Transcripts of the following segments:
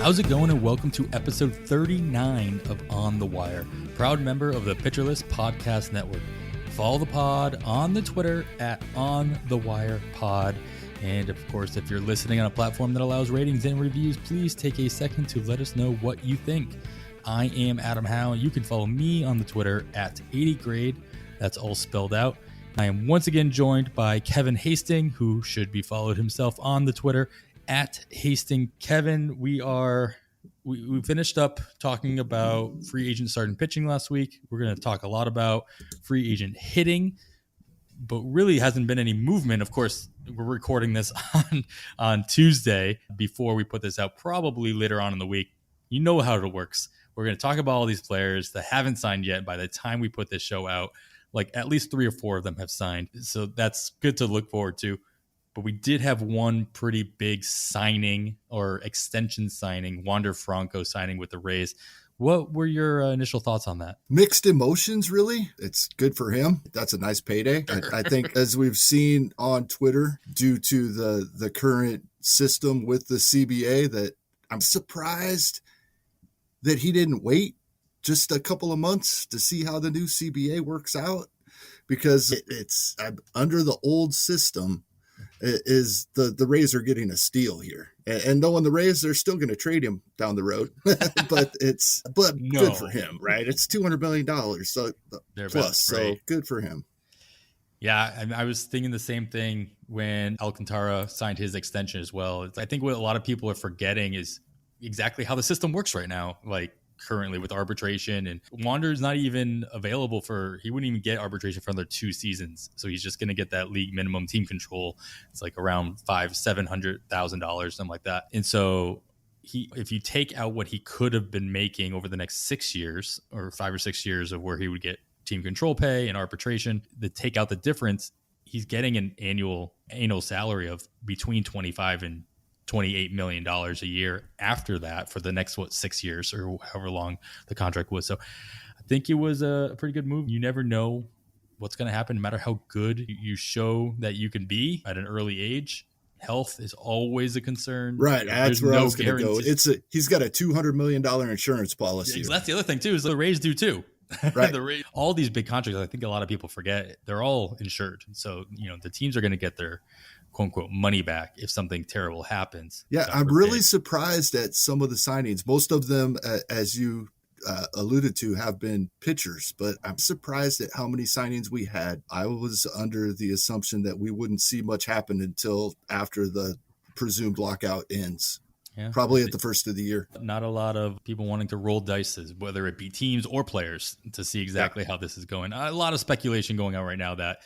How's it going, and welcome to episode 39 of On the Wire, proud member of the Pitcher List Podcast Network. Follow the pod on the Twitter at OnTheWirePod. And of course, if you're listening on a platform that allows ratings and reviews, please take a second to let us know what you think. I am Adam Howe. You can follow me on the Twitter at 80grade. That's all spelled out. I am once again joined by Kevin Hastings, who should be followed himself on the Twitter at Hastings. Kevin, we finished up talking about free agent starting pitching last week. We're going to talk a lot about free agent hitting, but really hasn't been any movement. Of course, we're recording this on Tuesday before we put this out, probably later on in the week. You know how it works. We're going to talk about all these players that haven't signed yet. By the time we put this show out, like at least 3 or 4 of them have signed. So that's good to look forward to. But we did have one pretty big signing or extension signing, Wander Franco signing with the Rays. What were your initial thoughts on that? Mixed emotions, really. It's good for him. That's a nice payday. I think as we've seen on Twitter, due to the current system with the CBA, that I'm surprised that he didn't wait just a couple of months to see how the new CBA works out, because it's under the old system. Is the Rays are getting a steal here, and knowing the Rays, they're still going to trade him down the road, but good for him, right? It's $200 million, so plus, so good for him. Yeah, I was thinking the same thing when Alcantara signed his extension as well. I think what a lot of people are forgetting is exactly how the system works right now. Like currently with arbitration, and Wander's not even available he wouldn't even get arbitration for another 2 seasons. So he's just going to get that league minimum team control. It's like around $700,000, something like that. And so if you take out what he could have been making over the next 6 years or 5 or 6 years of where he would get team control pay and arbitration, take out the difference, he's getting an annual salary of between 25 and $28 million a year after that for the next 6 years or however long the contract was. So I think it was a pretty good move. You never know what's going to happen, no matter how good you show that you can be at an early age. Health is always a concern. Right. That's where I was going to go. He's got a $200 million insurance policy. Yeah, that's the other thing too, is the Rays do too. Right. All these big contracts, I think a lot of people forget, they're all insured. So, the teams are going to get their quote unquote money back if something terrible happens. Yeah, I'm really surprised at some of the signings. Most of them, as you alluded to, have been pitchers, but I'm surprised at how many signings we had. I was under the assumption that we wouldn't see much happen until after the presumed lockout ends. Yeah, probably at the first of the year. Not a lot of people wanting to roll dice, whether it be teams or players, to see exactly how this is going. A lot of speculation going on right now that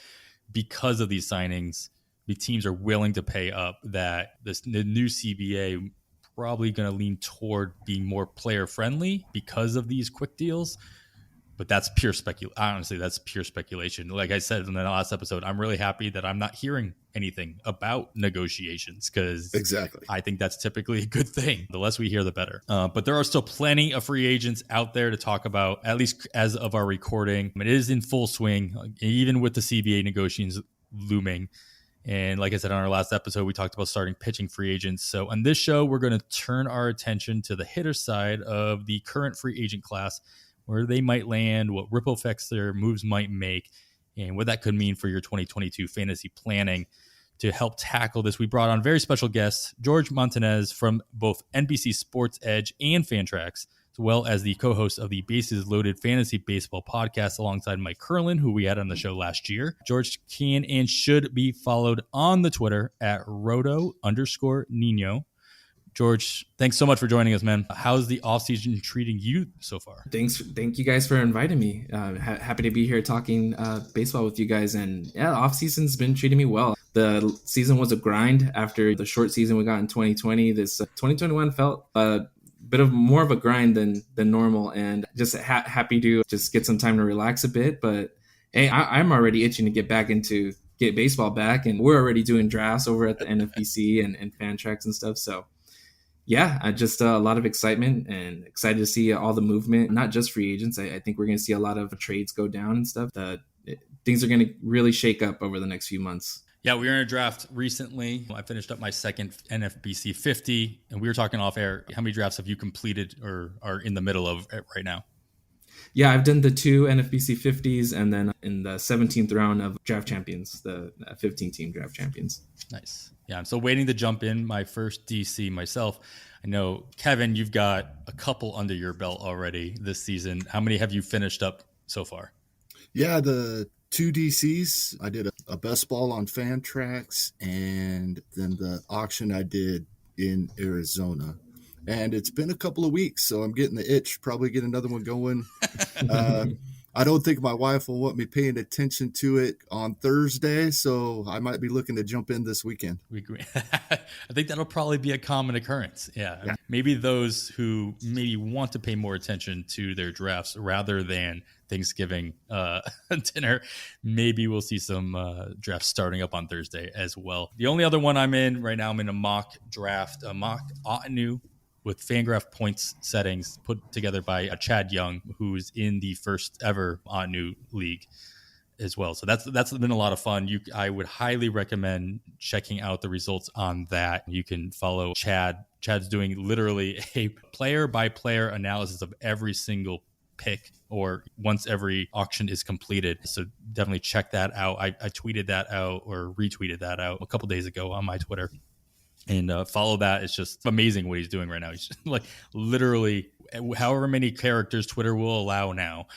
because of these signings, the teams are willing to pay up, that the new CBA probably going to lean toward being more player friendly because of these quick deals. But that's pure speculation. Honestly, that's pure speculation. Like I said in the last episode, I'm really happy that I'm not hearing anything about negotiations, because exactly, I think that's typically a good thing. The less we hear, the better. But there are still plenty of free agents out there to talk about, at least as of our recording. It is in full swing, even with the CBA negotiations looming. And like I said, on our last episode, we talked about starting pitching free agents. So on this show, we're going to turn our attention to the hitter side of the current free agent class, where they might land, what ripple effects their moves might make, and what that could mean for your 2022 fantasy planning. To help tackle this, we brought on very special guest, Jorge Montanez from both NBC Sports Edge and Fantrax, as well as the co-host of the Bases Loaded Fantasy Baseball podcast alongside Mike Curlin, who we had on the show last year. Jorge can and should be followed on the Twitter at roto_Nino. Jorge, thanks so much for joining us, man. How's the offseason treating you so far? Thank you guys for inviting me. Happy to be here talking baseball with you guys. And yeah, the offseason's been treating me well. The season was a grind after the short season we got in 2020. This 2021 felt a bit of more of a grind than normal, and just happy to just get some time to relax a bit. But hey, I'm already itching to get baseball back, and we're already doing drafts over at the NFBC and Fantrax and stuff. So yeah, just a lot of excitement and excited to see all the movement, not just free agents. I think we're going to see a lot of trades go down and stuff. Things are going to really shake up over the next few months. Yeah, we were in a draft recently. I finished up my second NFBC 50, and we were talking off air. How many drafts have you completed or are in the middle of right now? Yeah, I've done the 2 NFBC 50s, and then in the 17th round of Draft Champions, the 15-team Draft Champions. Nice. Yeah, I'm still waiting to jump in my first DC myself. I know, Kevin, you've got a couple under your belt already this season. How many have you finished up so far? Yeah, the 2 DCs, I did a best ball on Fan Tracks, and then the auction I did in Arizona. And it's been a couple of weeks, so I'm getting the itch. Probably get another one going. I don't think my wife will want me paying attention to it on Thursday, so I might be looking to jump in this weekend. I think that'll probably be a common occurrence. Yeah. Maybe those who maybe want to pay more attention to their drafts rather than Thanksgiving dinner, maybe we'll see some drafts starting up on Thursday as well. The only other one I'm in right now, I'm in a mock draft, a mock OTW with Fangraph points settings put together by Chad Young, who's in the first ever OTW league as well. So that's been a lot of fun. I would highly recommend checking out the results on that. You can follow Chad. Chad's doing literally a player by player analysis of every single pick or once every auction is completed. So definitely check that out. I tweeted that out or retweeted that out a couple days ago on my Twitter. And follow that. It's just amazing what he's doing right now. He's just, like literally however many characters Twitter will allow now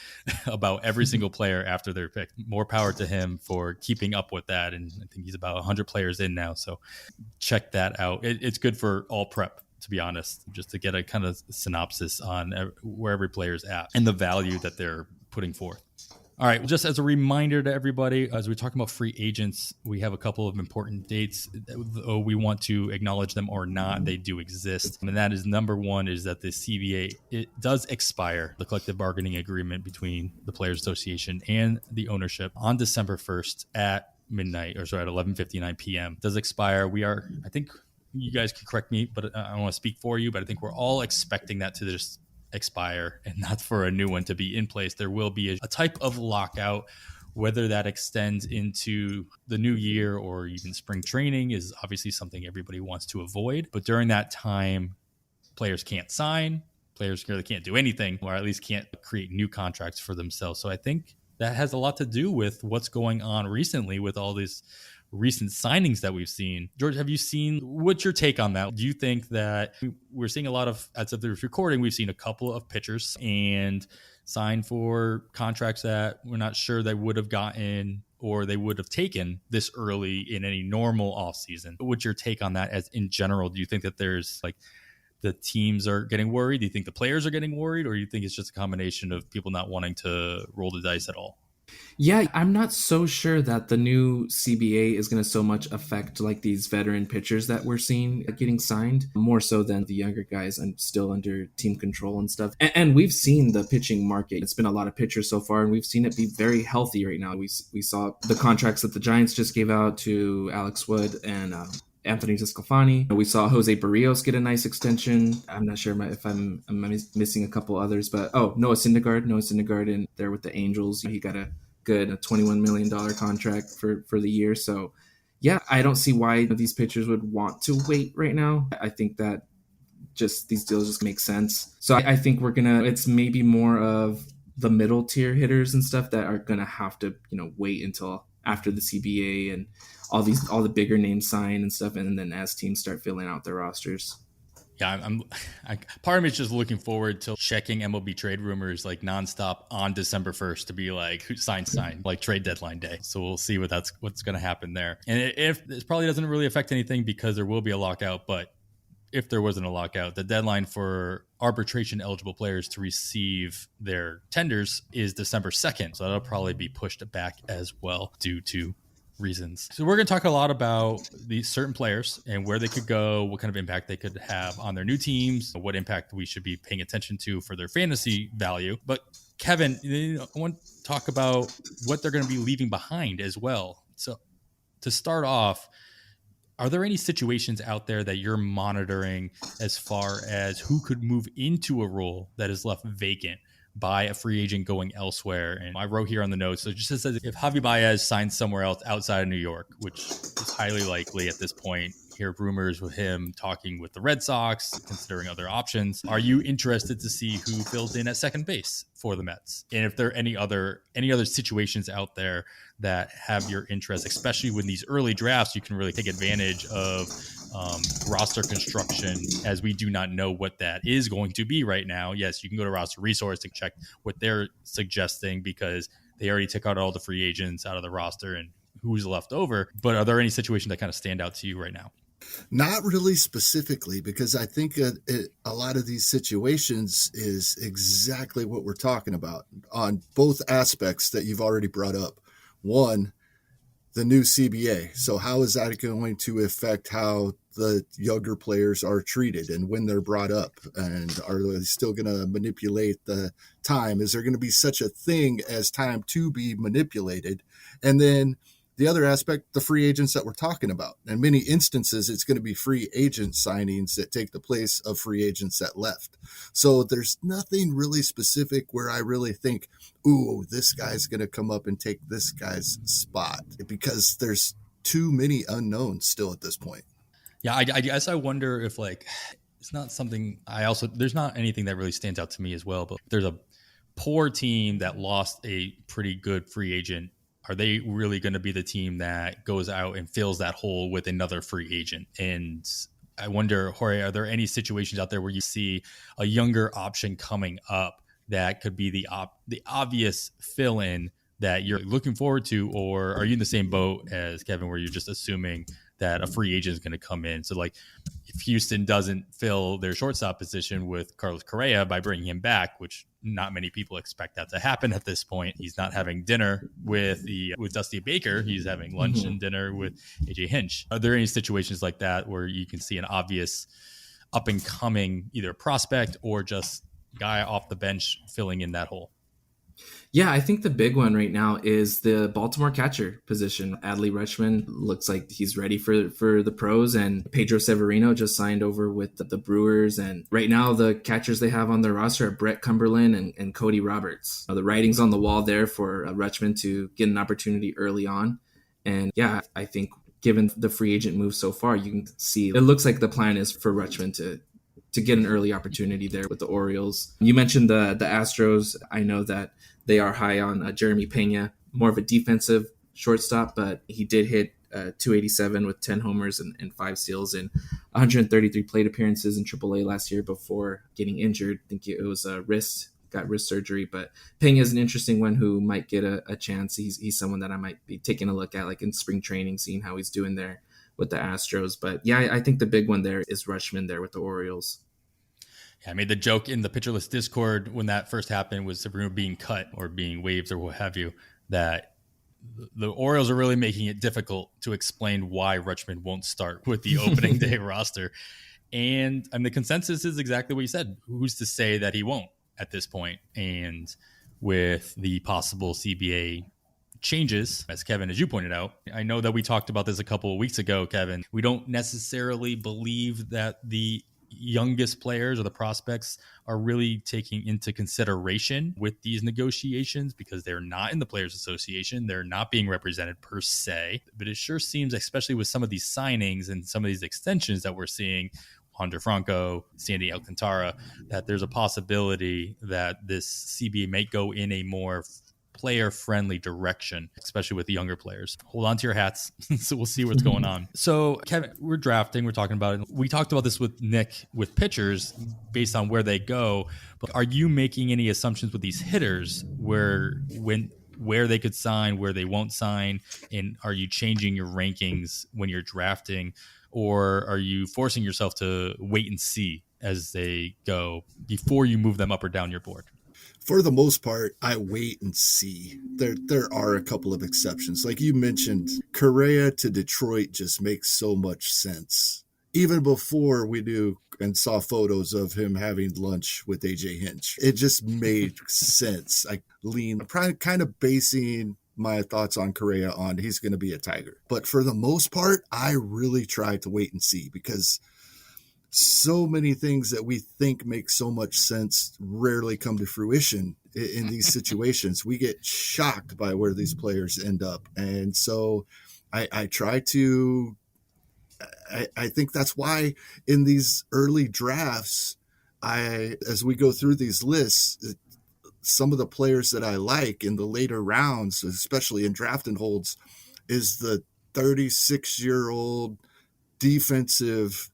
about every single player after their pick. More power to him for keeping up with that. And I think he's about 100 players in now. So check that out. It's good for all prep, to be honest, just to get a kind of synopsis on where every player's at and the value that they're putting forth. All right, just as a reminder to everybody, as we're talking about free agents, we have a couple of important dates. Though we want to acknowledge them or not, they do exist. And that is number one is that the CBA, it does expire, the collective bargaining agreement between the Players Association and the ownership on December 1st at midnight, or sorry, at 11:59 p.m. It does expire. We are, I think you guys can correct me, but I don't want to speak for you, but I think we're all expecting that to just expire and not for a new one to be in place. There will be a type of lockout, whether that extends into the new year or even spring training is obviously something everybody wants to avoid. But during that time, players can't sign, players really can't do anything, or at least can't create new contracts for themselves. So I think that has a lot to do with what's going on recently with all these recent signings that we've seen. George, have you seen, what's your take on that? Do you think that we're seeing a lot of, as of this recording, we've seen a couple of pitchers and signed for contracts that we're not sure they would have gotten or they would have taken this early in any normal offseason? What's your take on that as in general? Do you think that there's like the teams are getting worried? Do you think the players are getting worried? Or do you think it's just a combination of people not wanting to roll the dice at all? Yeah, I'm not so sure that the new CBA is going to so much affect like these veteran pitchers that we're seeing getting signed, more so than the younger guys and still under team control and stuff. And we've seen the pitching market. It's been a lot of pitchers so far, and we've seen it be very healthy right now. We saw the contracts that the Giants just gave out to Alex Wood and Anthony Tiscalfani. We saw Jose Barrios get a nice extension. I'm not sure if I'm missing a couple others, but Noah Syndergaard in there with the Angels. He got a $21 million contract for the year. So yeah, I don't see why these pitchers would want to wait right now. I think that just these deals just make sense. So I think it's maybe more of the middle tier hitters and stuff that are gonna have to, wait until after the CBA and all the bigger names sign and stuff, and then as teams start filling out their rosters. Yeah, part of me is just looking forward to checking MLB trade rumors like nonstop on December 1st to be like, who signed, like trade deadline day. So we'll see what's going to happen there. And if it probably doesn't really affect anything because there will be a lockout, but if there wasn't a lockout, the deadline for arbitration eligible players to receive their tenders is December 2nd. So that'll probably be pushed back as well due to reasons. So we're going to talk a lot about these certain players and where they could go, what kind of impact they could have on their new teams, what impact we should be paying attention to for their fantasy value. But Kevin, I want to talk about what they're going to be leaving behind as well. So to start off, are there any situations out there that you're monitoring as far as who could move into a role that is left vacant by a free agent going elsewhere. And I wrote here on the notes, so it just says if Javi Baez signs somewhere else outside of New York, which is highly likely at this point, hear rumors with him talking with the Red Sox, considering other options. Are you interested to see who fills in at second base for the Mets? And if there are any other situations out there that have your interest, especially with these early drafts, you can really take advantage of roster construction, as we do not know what that is going to be right now. Yes, you can go to Roster Resource and check what they're suggesting, because they already took out all the free agents out of the roster and who's left over. But are there any situations that kind of stand out to you right now? Not really specifically, because I think a lot of these situations is exactly what we're talking about on both aspects that you've already brought up. One, the new CBA. So how is that going to affect how the younger players are treated and when they're brought up? And are they still going to manipulate the time? Is there going to be such a thing as time to be manipulated? And then the other aspect, the free agents that we're talking about. In many instances, it's going to be free agent signings that take the place of free agents that left. So there's nothing really specific where I really think, ooh, this guy's going to come up and take this guy's spot, because there's too many unknowns still at this point. Yeah, I guess I wonder if, like, it's not something there's not anything that really stands out to me as well, but there's a poor team that lost a pretty good free agent. Are they really going to be the team that goes out and fills that hole with another free agent? And I wonder, Jorge, are there any situations out there where you see a younger option coming up that could be the obvious fill-in that you're looking forward to? Or are you in the same boat as Kevin, where you're just assuming that a free agent is going to come in? So, like, if Houston doesn't fill their shortstop position with Carlos Correa by bringing him back, which not many people expect that to happen at this point. He's not having dinner with Dusty Baker. He's having lunch and dinner with AJ Hinch. Are there any situations like that where you can see an obvious up and coming either prospect or just guy off the bench filling in that hole? Yeah, I think the big one right now is the Baltimore catcher position. Adley Rutschman looks like he's ready for the pros, and Pedro Severino just signed over with the Brewers. And right now, the catchers they have on their roster are Brett Cumberland and Cody Roberts. The writing's on the wall there for Rutschman to get an opportunity early on. And yeah, I think given the free agent move so far, you can see it looks like the plan is for Rutschman to get an early opportunity there with the Orioles. You mentioned the Astros. I know that they are high on Jeremy Pena, more of a defensive shortstop, but he did hit 287 with 10 homers and 5 steals in 133 plate appearances in AAA last year before getting injured. I think it was got wrist surgery, but Pena is an interesting one who might get a chance. He's someone that I might be taking a look at, like in spring training, seeing how he's doing there with the Astros. But yeah, I think the big one there is Rutschman there with the Orioles. I made the joke in the Pitcherless Discord when that first happened, was Severino being cut or being waived or what have you, that the Orioles are really making it difficult to explain why Rutschman won't start with the opening day roster. And the consensus is exactly what you said. Who's to say that he won't at this point? And with the possible CBA changes, as Kevin, as you pointed out, I know that we talked about this a couple of weeks ago, Kevin. We don't necessarily believe that the youngest players or the prospects are really taking into consideration with these negotiations, because they're not in the Players Association. They're not being represented per se. But it sure seems, especially with some of these signings and some of these extensions that we're seeing, Wander Franco, Sandy Alcantara, that there's a possibility that this CBA may go in a more player-friendly direction, especially with the younger players. Hold on to your hats. So we'll see what's going on. So, Kevin, we're drafting. We're talking about it. We talked about this with Nick with pitchers based on where they go. But are you making any assumptions with these hitters where they could sign, where they won't sign? And are you changing your rankings when you're drafting? Or are you forcing yourself to wait and see as they go before you move them up or down your board? For the most part, I wait and see. There are a couple of exceptions. Like you mentioned, Correa to Detroit just makes so much sense. Even before we knew and saw photos of him having lunch with AJ Hinch, it just made sense. I'm kind of basing my thoughts on Correa on he's going to be a Tiger. But for the most part, I really try to wait and see, because so many things that we think make so much sense rarely come to fruition in these situations. We get shocked by where these players end up. And so I try to, I think that's why in these early drafts, as we go through these lists, some of the players that I like in the later rounds, especially in draft and holds, is the 36-year-old defensive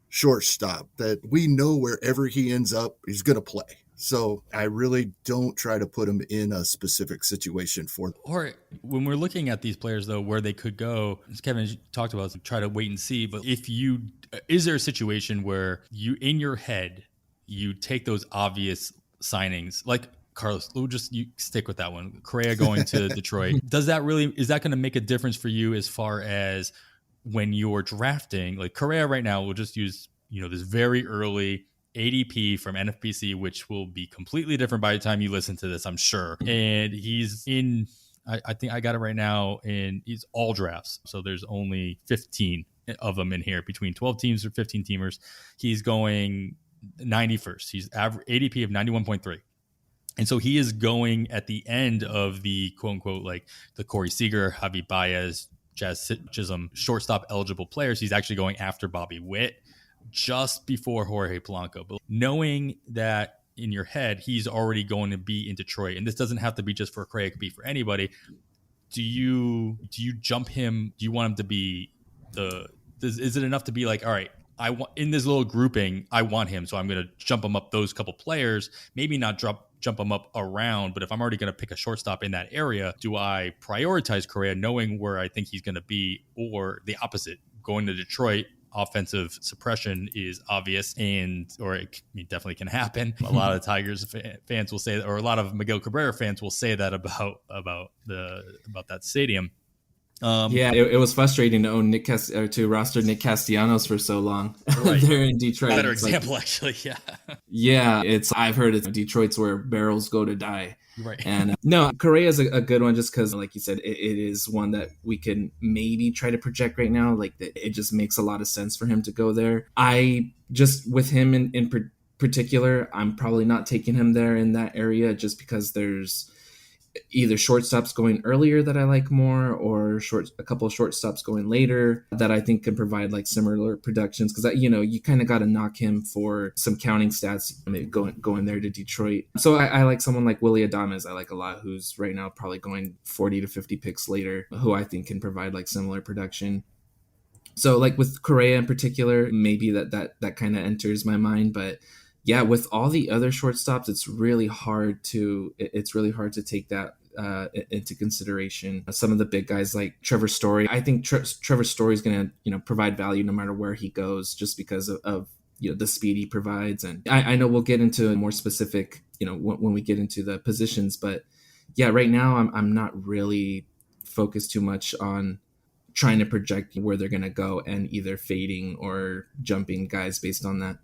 shortstop that we know wherever he ends up, he's going to play. So I really don't try to put him in a specific situation for them. Or when we're looking at these players, though, where they could go, as Kevin talked about, try to wait and see. But is there a situation where you, in your head, you take those obvious signings, like Carlos, you stick with that one, Correa going to Detroit. Is that going to make a difference for you as far as when you're drafting? Like Correa right now, we'll just use, this very early ADP from NFBC, which will be completely different by the time you listen to this, I'm sure. And he's in, I think I got it right now, and he's all drafts. So there's only 15 of them in here between 12 teams or 15 teamers. He's going 91st. He's ADP of 91.3. And so he is going at the end of the quote unquote, like the Corey Seager, Javi Baez, Jazz Chisholm shortstop eligible players. He's actually going after Bobby Witt just before Jorge Polanco. But knowing that in your head, he's already going to be in Detroit, and this doesn't have to be just for Correa, it could be for anybody. Do you jump him? Do you want him to be is it enough to be like, all right, I want in this little grouping, I want him, so I'm going to jump him up those couple players, maybe not jump him up around, but if I'm already going to pick a shortstop in that area, do I prioritize Correa knowing where I think he's going to be, or the opposite, going to Detroit? Offensive suppression is obvious, or it definitely can happen. A lot of Tigers fans will say that, or a lot of Miguel Cabrera fans will say that about that stadium. It was frustrating to own to roster Nick Castellanos for so long. Right. There in Detroit. Better example, actually. Yeah. I've heard Detroit's where barrels go to die. Right. And no, Correa is a good one just because, like you said, it is one that we can maybe try to project right now. Like it just makes a lot of sense for him to go there. I just, with him in particular, I'm probably not taking him there in that area just because there's either shortstops going earlier that I like more, or a couple of shortstops going later that I think can provide like similar productions. Because you kind of got to knock him for some counting stats, maybe going there to Detroit. So I like someone like Willy Adames. I like a lot, who's right now probably going 40 to 50 picks later, who I think can provide like similar production. So like with Correa in particular, maybe that kind of enters my mind, but. Yeah, with all the other shortstops, it's really hard to take that into consideration. Some of the big guys like Trevor Story, I think Trevor Story is going to provide value no matter where he goes, just because of the speed he provides. And I know we'll get into more specific when we get into the positions, but yeah, right now I'm not really focused too much on trying to project where they're going to go and either fading or jumping guys based on that.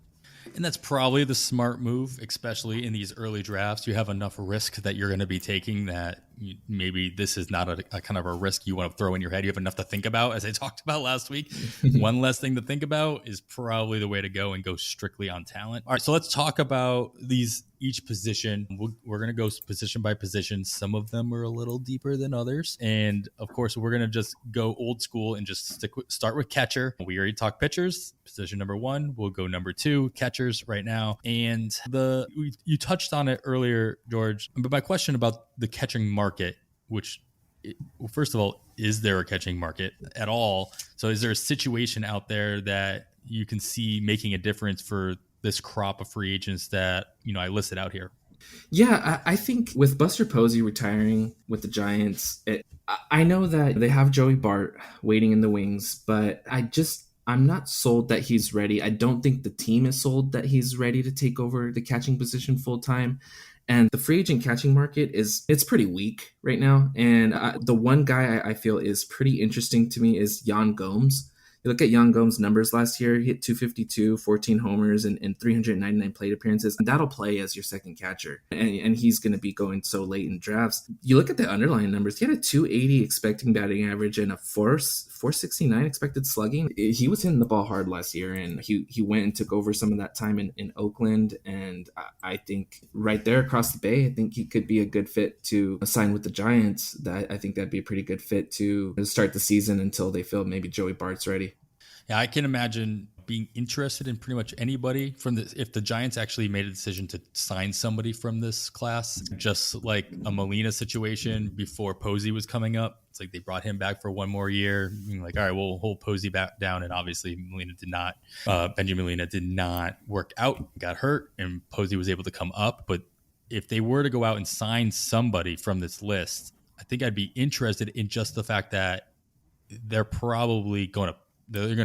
And that's probably the smart move, especially in these early drafts. You have enough risk that you're going to be taking that maybe this is not a kind of a risk you want to throw in your head. You have enough to think about, as I talked about last week. One less thing to think about is probably the way to go, and go strictly on talent. All right, so let's talk about each position. We're going to go position by position. Some of them are a little deeper than others. And of course, we're going to just go old school and just start with catcher. We already talked pitchers. Position number 1, we'll go number 2, catchers right now. And you touched on it earlier, George, but my question about the catching market, first of all, is there a catching market at all? So is there a situation out there that you can see making a difference for this crop of free agents that I listed out here? Yeah, I think with Buster Posey retiring with the Giants, I know that they have Joey Bart waiting in the wings, but I'm not sold that he's ready. I don't think the team is sold that he's ready to take over the catching position full time. And the free agent catching market it's pretty weak right now. And the one guy I feel is pretty interesting to me is Yan Gomes. You look at Yan Gomes' numbers last year, he hit 252, 14 homers, and 399 plate appearances. And that'll play as your second catcher. And he's going to be going so late in drafts. You look at the underlying numbers, he had a 280 expecting batting average and a 469 expected slugging. He was hitting the ball hard last year, and he went and took over some of that time in Oakland. And I think right there across the bay, I think he could be a good fit to sign with the Giants. I think that'd be a pretty good fit to start the season until they feel maybe Joey Bart's ready. Yeah, I can imagine being interested in pretty much anybody from this. If the Giants actually made a decision to sign somebody from this class, just like a Molina situation before Posey was coming up, it's like they brought him back for one more year. Being like, all right, we'll hold Posey back down. And obviously Molina did not, Benjamin Molina did not work out, got hurt, and Posey was able to come up. But if they were to go out and sign somebody from this list, I think I'd be interested in just the fact that they're probably going to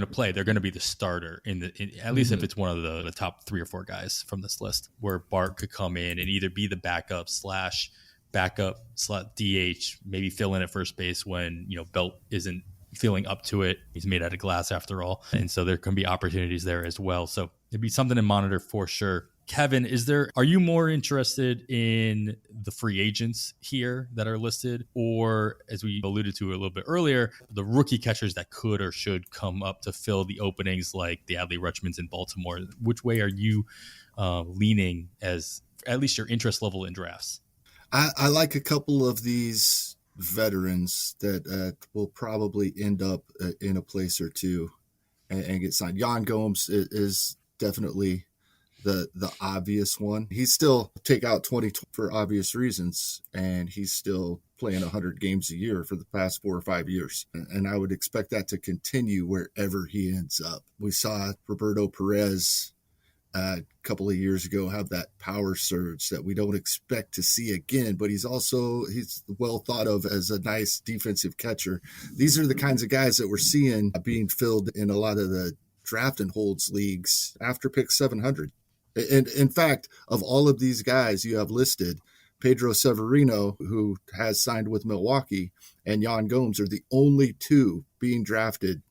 play. They're going to be the starter at least if it's one of the top 3 or 4 guys from this list, where Bart could come in and either be the backup DH, maybe fill in at first base when, Belt isn't feeling up to it. He's made out of glass after all. And so there can be opportunities there as well. So it'd be something to monitor for sure. Kevin, are you more interested in the free agents here that are listed, or, as we alluded to a little bit earlier, the rookie catchers that could or should come up to fill the openings like the Adley Rutschmans in Baltimore? Which way are you leaning as at least your interest level in drafts? I like a couple of these veterans that will probably end up in a place or two and get signed. Yan Gomes is definitely the obvious one. He's still take out 20 for obvious reasons, and he's still playing 100 games a year for the past 4 or 5 years. And I would expect that to continue wherever he ends up. We saw Roberto Perez a couple of years ago have that power surge that we don't expect to see again, but he's well thought of as a nice defensive catcher. These are the kinds of guys that we're seeing being filled in a lot of the draft and holds leagues after pick 700. And in fact, of all of these guys you have listed, Pedro Severino, who has signed with Milwaukee, and Yan Gomes are the only 2 being drafted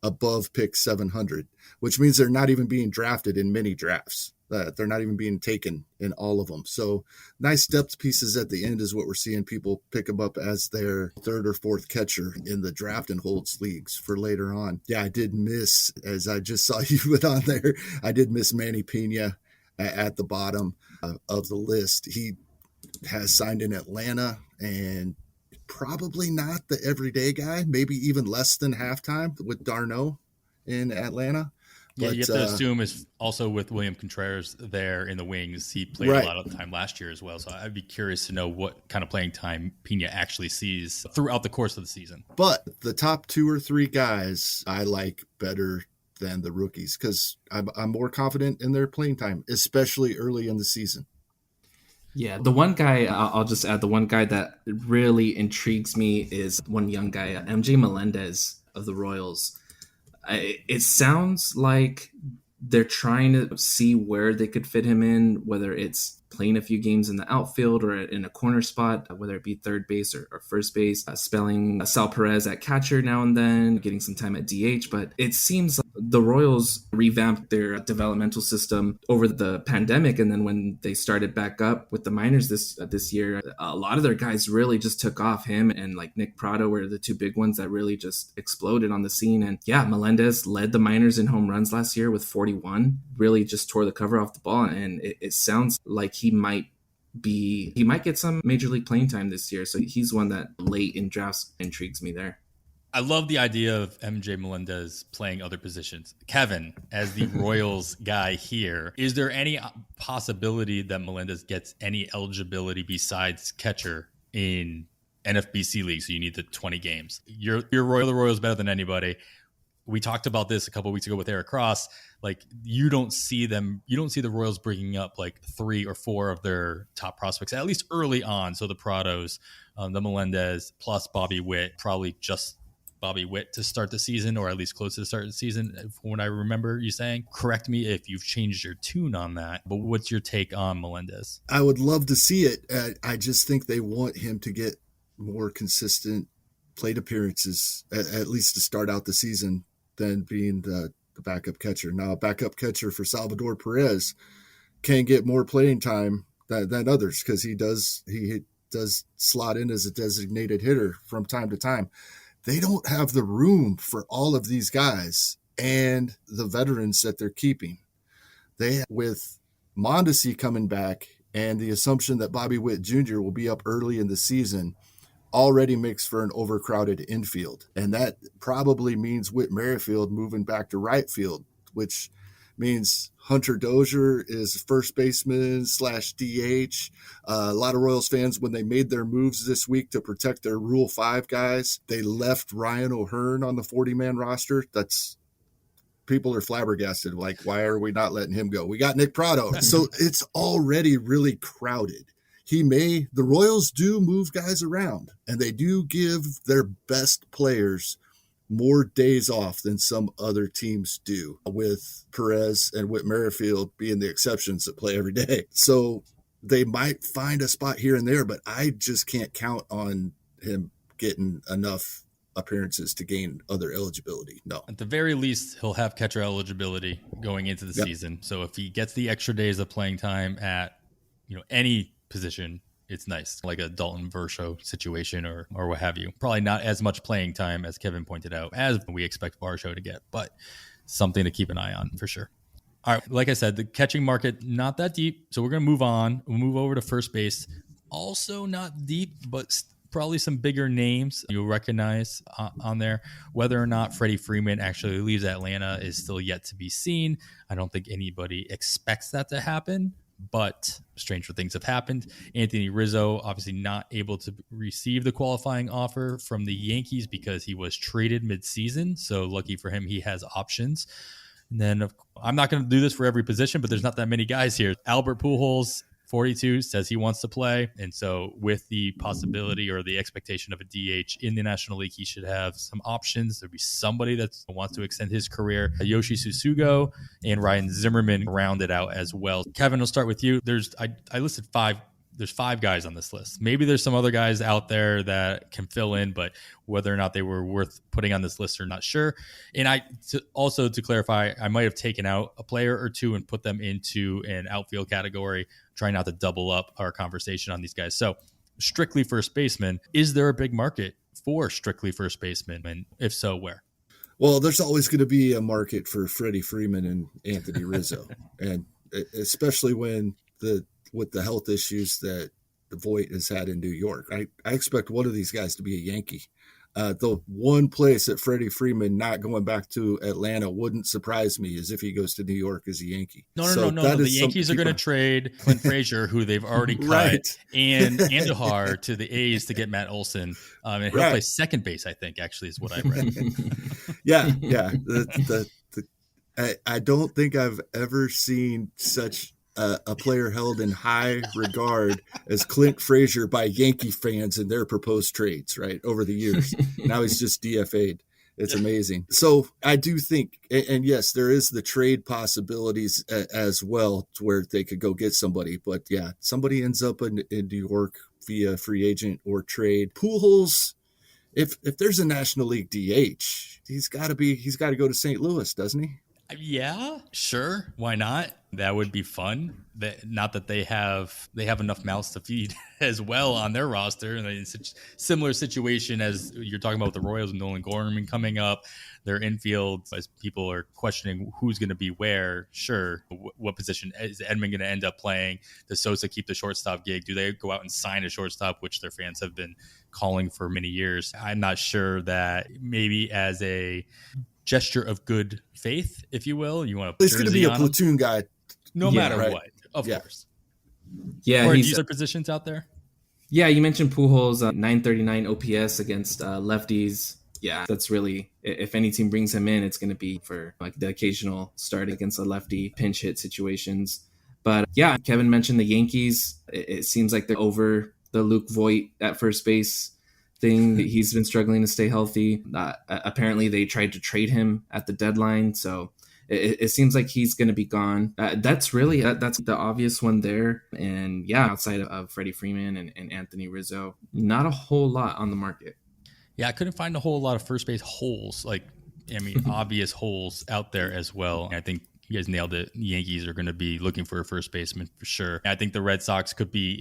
above pick 700, which means they're not even being drafted in many drafts. They're not even being taken in all of them. So nice depth pieces at the end is what we're seeing people pick them up as their 3rd or 4th catcher in the draft and holds leagues for later on. Yeah, I did miss, as I just saw you put on there, I did miss Manny Pena at the bottom of the list. He has signed in Atlanta, and probably not the everyday guy, maybe even less than halftime with d'Arnaud in Atlanta. Yeah, But, you have to assume is also with William Contreras there in the wings. He played a lot of the time last year as well. So I'd be curious to know what kind of playing time Pena actually sees throughout the course of the season. But the top 2 or 3 guys I like better than the rookies because I'm more confident in their playing time, especially early in the season. Yeah, the one guy, I'll just add, the one guy that really intrigues me is one young guy, MJ Melendez of the Royals. It sounds like they're trying to see where they could fit him in, whether it's playing a few games in the outfield or in a corner spot, whether it be third base or first base, spelling Sal Perez at catcher now and then, getting some time at DH. But it seems like the Royals revamped their developmental system over the pandemic. And then when they started back up with the minors this year, a lot of their guys really just took off. Him and like Nick Prado were the 2 big ones that really just exploded on the scene. And yeah, Melendez led the minors in home runs last year with 41, really just tore the cover off the ball. And it sounds like he might get some major league playing time this year. So he's one that late in drafts intrigues me there. I love the idea of MJ Melendez playing other positions. Kevin, as the Royals guy here, is there any possibility that Melendez gets any eligibility besides catcher in NFBC league? So you need the 20 games. You're the Royals better than anybody. We talked about this a couple of weeks ago with Eric Cross. Like you don't see the Royals bringing up like 3 or 4 of their top prospects, at least early on. So the Prados, the Melendez plus Bobby Witt, probably just Bobby Witt to start the season, or at least close to the start of the season, from what I remember you saying. Correct me if you've changed your tune on that, but what's your take on Melendez? I would love to see it. I just think they want him to get more consistent plate appearances, at least to start out the season, than being the backup catcher. Now, a backup catcher for Salvador Perez can get more playing time than others because he does slot in as a designated hitter from time to time. They don't have the room for all of these guys and the veterans that they're keeping. With Mondesi coming back and the assumption that Bobby Witt Jr. will be up early in the season, already makes for an overcrowded infield. And that probably means Whit Merrifield moving back to right field, which means Hunter Dozier is first baseman / DH. A lot of Royals fans, when they made their moves this week to protect their Rule 5 guys, they left Ryan O'Hearn on the 40-man roster. People are flabbergasted. Like, why are we not letting him go? We got Nick Prado. So it's already really crowded. The Royals do move guys around, and they do give their best players more days off than some other teams do, with Perez and Whit Merrifield being the exceptions that play every day. So they might find a spot here and there, but I just can't count on him getting enough appearances to gain other eligibility. No. At the very least, he'll have catcher eligibility going into the season. So if he gets the extra days of playing time at, any position, it's nice, like a Dalton Varsho situation or what have you. Probably not as much playing time, as Kevin pointed out, as we expect Varsho to get, but something to keep an eye on for sure. All right, like I said, the catching market, not that deep. So we're going to move on. We'll move over to first base. Also not deep, but probably some bigger names you'll recognize on there. Whether or not Freddie Freeman actually leaves Atlanta is still yet to be seen. I don't think anybody expects that to happen, but stranger things have happened. Anthony Rizzo obviously not able to receive the qualifying offer from the Yankees because he was traded midseason. So lucky for him, he has options. And then I'm not going to do this for every position, but there's not that many guys here. Albert Pujols, 42, says he wants to play. And so with the possibility or the expectation of a DH in the National League, he should have some options. There'll be somebody that wants to extend his career. Yoshi Susugo and Ryan Zimmerman rounded out as well. Kevin, we'll start with you. I listed five. There's 5 guys on this list. Maybe there's some other guys out there that can fill in, but whether or not they were worth putting on this list or not sure. And to clarify, I might have taken out a player or two and put them into an outfield category, trying not to double up our conversation on these guys. So strictly first baseman, is there a big market for strictly first baseman? And if so, where? Well, there's always going to be a market for Freddie Freeman and Anthony Rizzo. And especially with the health issues that the Voit has had in New York. I expect one of these guys to be a Yankee. The one place that Freddie Freeman not going back to Atlanta wouldn't surprise me is if he goes to New York as a Yankee. No. The Yankees are going to trade Clint Frazier, who they've already cut, right, and Andujar to the A's to get Matt Olson. And he'll play second base, I think, actually, is what I read. Yeah. I don't think I've ever seen such a player held in high regard as Clint Frazier by Yankee fans and their proposed trades, right, over the years. Now he's just DFA'd. It's amazing. So I do think, and yes, there is the trade possibilities as well, to where they could go get somebody. But yeah, somebody ends up in New York via free agent or trade. Pujols, if there's a National League DH, he's got to go to St. Louis, doesn't he? Yeah, sure. Why not? That would be fun. Not that they have enough mouths to feed as well on their roster. And it's a similar situation as you're talking about with the Royals and Nolan Gorman coming up. Their infield, as people are questioning who's going to be where. Sure, what position is Edman going to end up playing? Does Sosa keep the shortstop gig? Do they go out and sign a shortstop, which their fans have been calling for many years? I'm not sure that maybe as a gesture of good faith, if you will, you want to. He's going to be a platoon guy, no matter what. Of course. Yeah, or he's other positions out there. Yeah, you mentioned Pujols, 939 OPS against lefties. Yeah, that's really, if any team brings him in, it's going to be for like the occasional start against a lefty pinch hit situations. But yeah, Kevin mentioned the Yankees. It seems like they're over the Luke Voit at first base thing. He's been struggling to stay healthy. Apparently they tried to trade him at the deadline, so it seems like he's going to be gone. That's the obvious one there. And yeah, outside of Freddie Freeman and Anthony Rizzo, not a whole lot on the market. Yeah, I couldn't find a whole lot of first base holes, like I mean, obvious holes out there as well. I think you guys nailed it. The Yankees are going to be looking for a first baseman for sure. I think the Red Sox could be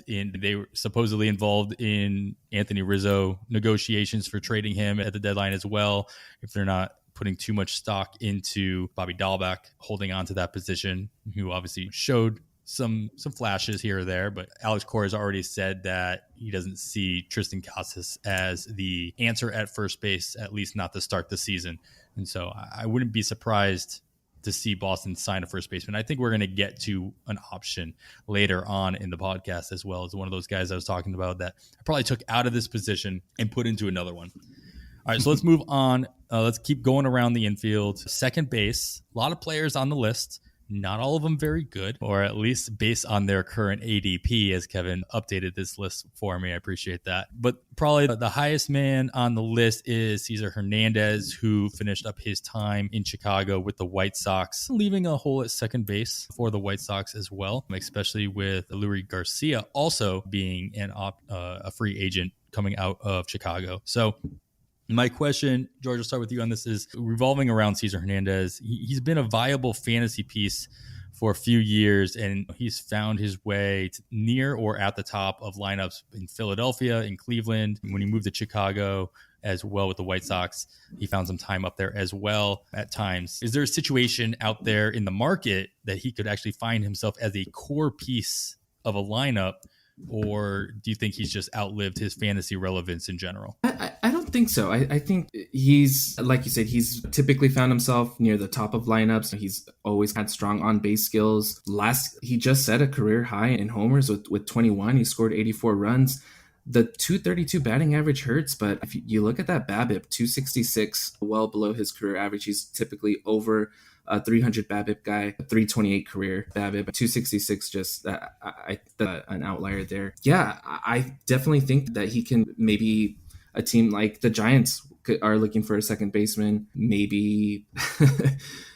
they were supposedly involved in Anthony Rizzo negotiations for trading him at the deadline as well. If they're not putting too much stock into Bobby Dahlbeck holding on to that position, who obviously showed some flashes here or there, but Alex Cora has already said that he doesn't see Tristan Casas as the answer at first base, at least not to start the season. And so I wouldn't be surprised to see Boston sign a first baseman. I think we're going to get to an option later on in the podcast as well as one of those guys I was talking about that I probably took out of this position and put into another one. All right, so let's move on. Let's keep going around the infield. Second base, a lot of players on the list. Not all of them very good, or at least based on their current ADP, as Kevin updated this list for me. I appreciate that. But probably the highest man on the list is Cesar Hernandez, who finished up his time in Chicago with the White Sox, leaving a hole at second base for the White Sox as well, especially with Luis Garcia also being a free agent coming out of Chicago. So my question, George, I'll start with you on this, is revolving around Cesar Hernandez. He's been a viable fantasy piece for a few years, and he's found his way to near or at the top of lineups in Philadelphia, in Cleveland. When he moved to Chicago as well with the White Sox, he found some time up there as well at times. Is there a situation out there in the market that he could actually find himself as a core piece of a lineup? Or do you think he's just outlived his fantasy relevance in general? I don't think so. I think he's, like you said, he's typically found himself near the top of lineups. He's always had strong on-base skills. He just set a career high in homers with 21. He scored 84 runs. The 232 batting average hurts, but if you look at that BABIP, 266, well below his career average. He's typically over 300 BABIP guy, 328 career BABIP, 266, just an outlier there. Yeah, I definitely think that he can, maybe a team like the Giants are looking for a second baseman. Maybe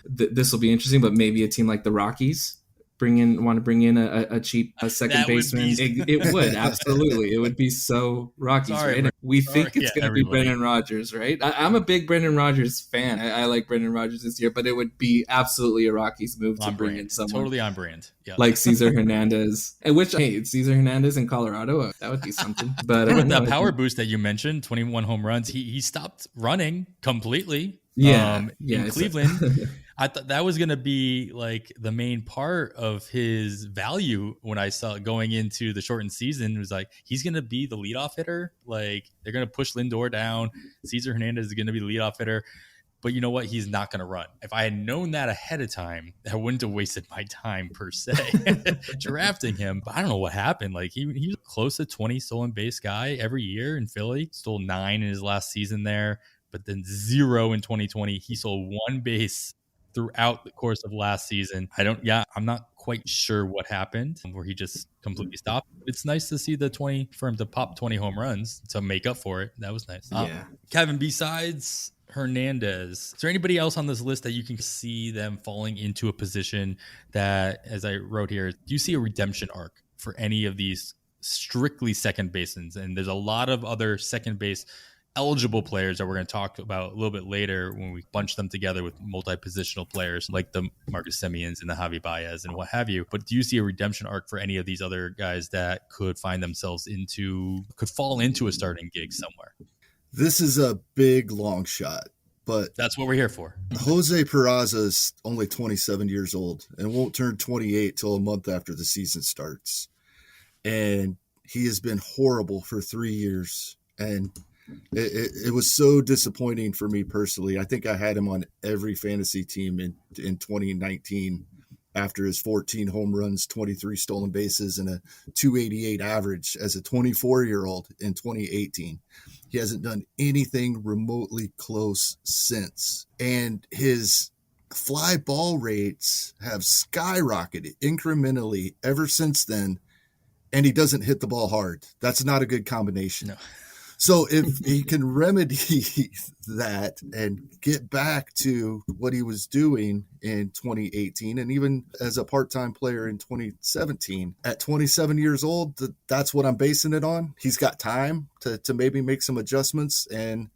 this will be interesting, but maybe a team like the Rockies want to bring in a cheap second baseman. It would absolutely. It would be so Rockies, right? We think it's going to be Brendan Rodgers, right? I'm a big Brendan Rodgers fan. I like Brendan Rodgers this year, but it would be absolutely a Rockies move to bring in someone totally on brand, like Cesar Hernandez. Cesar Hernandez in Colorado, that would be something. But with that power boost that you mentioned, 21 home runs, he stopped running completely. In Cleveland. I thought that was going to be like the main part of his value when I saw it going into the shortened season. It was like, he's going to be the leadoff hitter. Like, they're going to push Lindor down. Cesar Hernandez is going to be the leadoff hitter. But you know what? He's not going to run. If I had known that ahead of time, I wouldn't have wasted my time per se drafting him. But I don't know what happened. Like, he was close to 20 stolen base guy every year in Philly. Stole 9 in his last season there, but then 0 in 2020. He stole 1 base throughout the course of last season. I'm not quite sure what happened where he just completely stopped. It's nice to see for him to pop 20 home runs to make up for it. That was nice. Kevin, besides Hernandez, is there anybody else on this list that you can see them falling into a position that, as I wrote here, do you see a redemption arc for any of these strictly second basemans? And there's a lot of other second base eligible players that we're going to talk about a little bit later when we bunch them together with multi-positional players like the Marcus Semyons and the Javi Baez and what have you. But do you see a redemption arc for any of these other guys that could fall into a starting gig somewhere? This is a big long shot, but that's what we're here for. Jose Peraza is only 27 years old and won't turn 28 till a month after the season starts. And he has been horrible for 3 years. And it was so disappointing for me personally. I think I had him on every fantasy team in 2019 after his 14 home runs, 23 stolen bases, and a 288 average as a 24-year-old in 2018. He hasn't done anything remotely close since. And his fly ball rates have skyrocketed incrementally ever since then, and he doesn't hit the ball hard. That's not a good combination. No. So if he can remedy that and get back to what he was doing in 2018 and even as a part-time player in 2017, at 27 years old, that's what I'm basing it on. He's got time to maybe make some adjustments and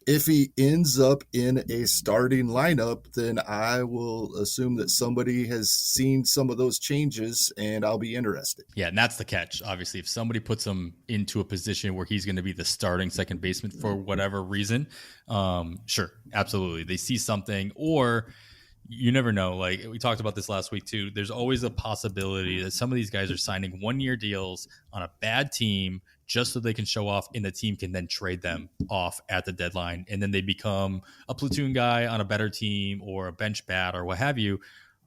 If he ends up in a starting lineup, then I will assume that somebody has seen some of those changes and I'll be interested. Yeah, and that's the catch. Obviously, if somebody puts him into a position where he's going to be the starting second baseman for whatever reason, sure, absolutely. They see something, or you never know. Like we talked about this last week too. There's always a possibility that some of these guys are signing 1-year deals on a bad team just so they can show off, and the team can then trade them off at the deadline, and then they become a platoon guy on a better team or a bench bat or what have you.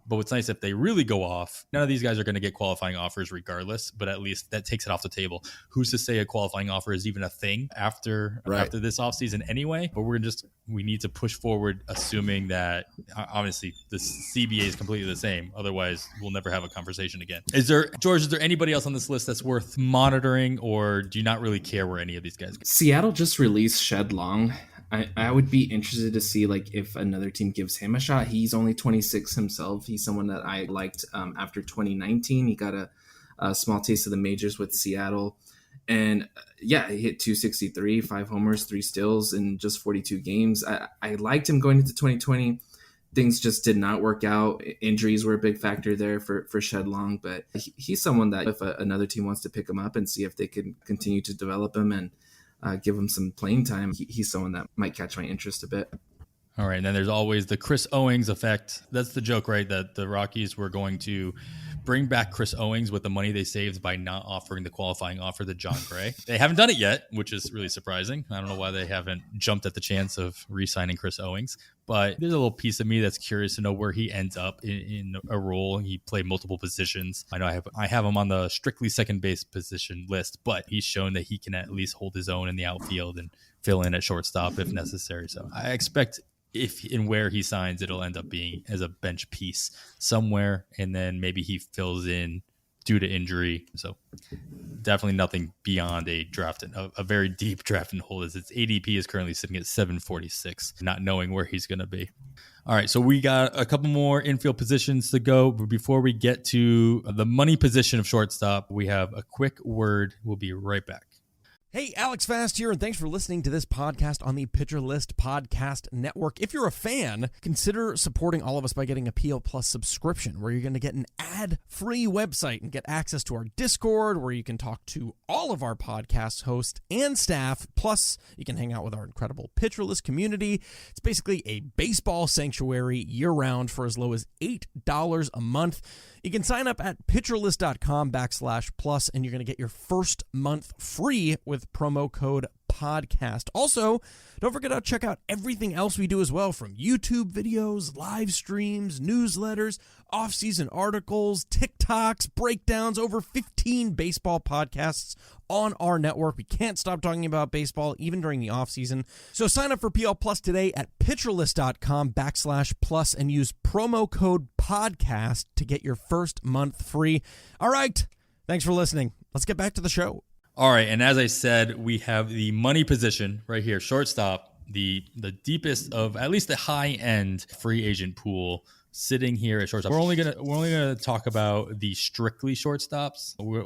But what's nice, if they really go off, none of these guys are going to get qualifying offers regardless, but at least that takes it off the table. Who's to say a qualifying offer is even a thing after this offseason anyway? But we need to push forward, assuming that obviously the CBA is completely the same. Otherwise, we'll never have a conversation again. George, is there anybody else on this list that's worth monitoring, or do you not really care where any of these guys go? Seattle just released Shed Long. I would be interested to see like if another team gives him a shot. He's only 26 himself. He's someone that I liked after 2019. He got a small taste of the majors with Seattle. And yeah, he hit 263, 5 homers, 3 steals in just 42 games. I liked him going into 2020. Things just did not work out. Injuries were a big factor there for Shed Long. But he's someone that if another team wants to pick him up and see if they can continue to develop him and give him some playing time, he's someone that might catch my interest a bit. All right, and then there's always the Chris Owings effect. That's the joke, right? That the Rockies were going to bring back Chris Owings with the money they saved by not offering the qualifying offer to John Gray. They haven't done it yet, which is really surprising. I don't know why they haven't jumped at the chance of re-signing Chris Owings. But there's a little piece of me that's curious to know where he ends up in a role. He played multiple positions. I know I have him on the strictly second base position list, but he's shown that he can at least hold his own in the outfield and fill in at shortstop if necessary. So I expect if and where he signs, it'll end up being as a bench piece somewhere, and then maybe he fills in due to injury. So definitely nothing beyond a very deep draft and hold, as its ADP is currently sitting at 746, not knowing where he's going to be. All right, so we got a couple more infield positions to go. But before we get to the money position of shortstop, we have a quick word. We'll be right back. Hey, Alex Fast here, and thanks for listening to this podcast on the Pitcher List Podcast Network. If you're a fan, consider supporting all of us by getting a PL Plus subscription, where you're going to get an ad-free website and get access to our Discord, where you can talk to all of our podcast hosts and staff. Plus, you can hang out with our incredible Pitcher List community. It's basically a baseball sanctuary year-round for as low as $8 a month. You can sign up at pitcherlist.com/plus, and you're going to get your first month free with promo code podcast. Also, don't forget to check out everything else we do as well, from YouTube videos, live streams, newsletters, off-season articles, TikToks, breakdowns, over 15 baseball podcasts on our network. We can't stop talking about baseball even during the off-season. So sign up for PL Plus today at pitcherlist.com/plus and use promo code podcast to get your first month free. All right. Thanks for listening. Let's get back to the show. All right, and as I said, we have the money position right here, shortstop, the deepest of at least the high-end free agent pool sitting here at shortstop. We're only gonna talk about the strictly shortstops. We're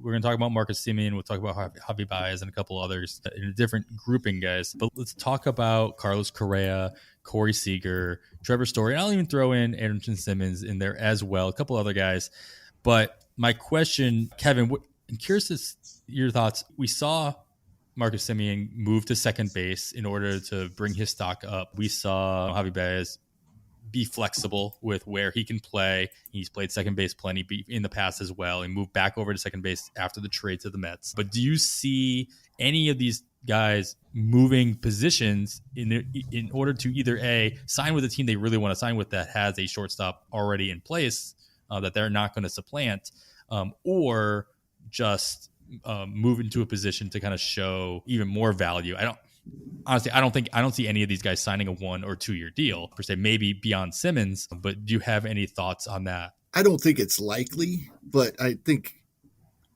gonna talk about Marcus Semien. We'll talk about Javi Baez and a couple others in a different grouping, guys. But let's talk about Carlos Correa, Corey Seager, Trevor Story. And I'll even throw in Anderson Simmons in there as well, a couple other guys. But my question, Kevin, I'm curious your thoughts. We saw Marcus Semien move to second base in order to bring his stock up. We saw Javi Baez be flexible with where he can play. He's played second base plenty in the past as well. He moved back over to second base after the trade to the Mets. But do you see any of these guys moving positions in order to either A, sign with a team they really want to sign with that has a shortstop already in place that they're not going to supplant, or just move into a position to kind of show even more value? I don't see any of these guys signing a 1 or 2 year deal per se, maybe beyond Simmons, but do you have any thoughts on that? I don't think it's likely, but I think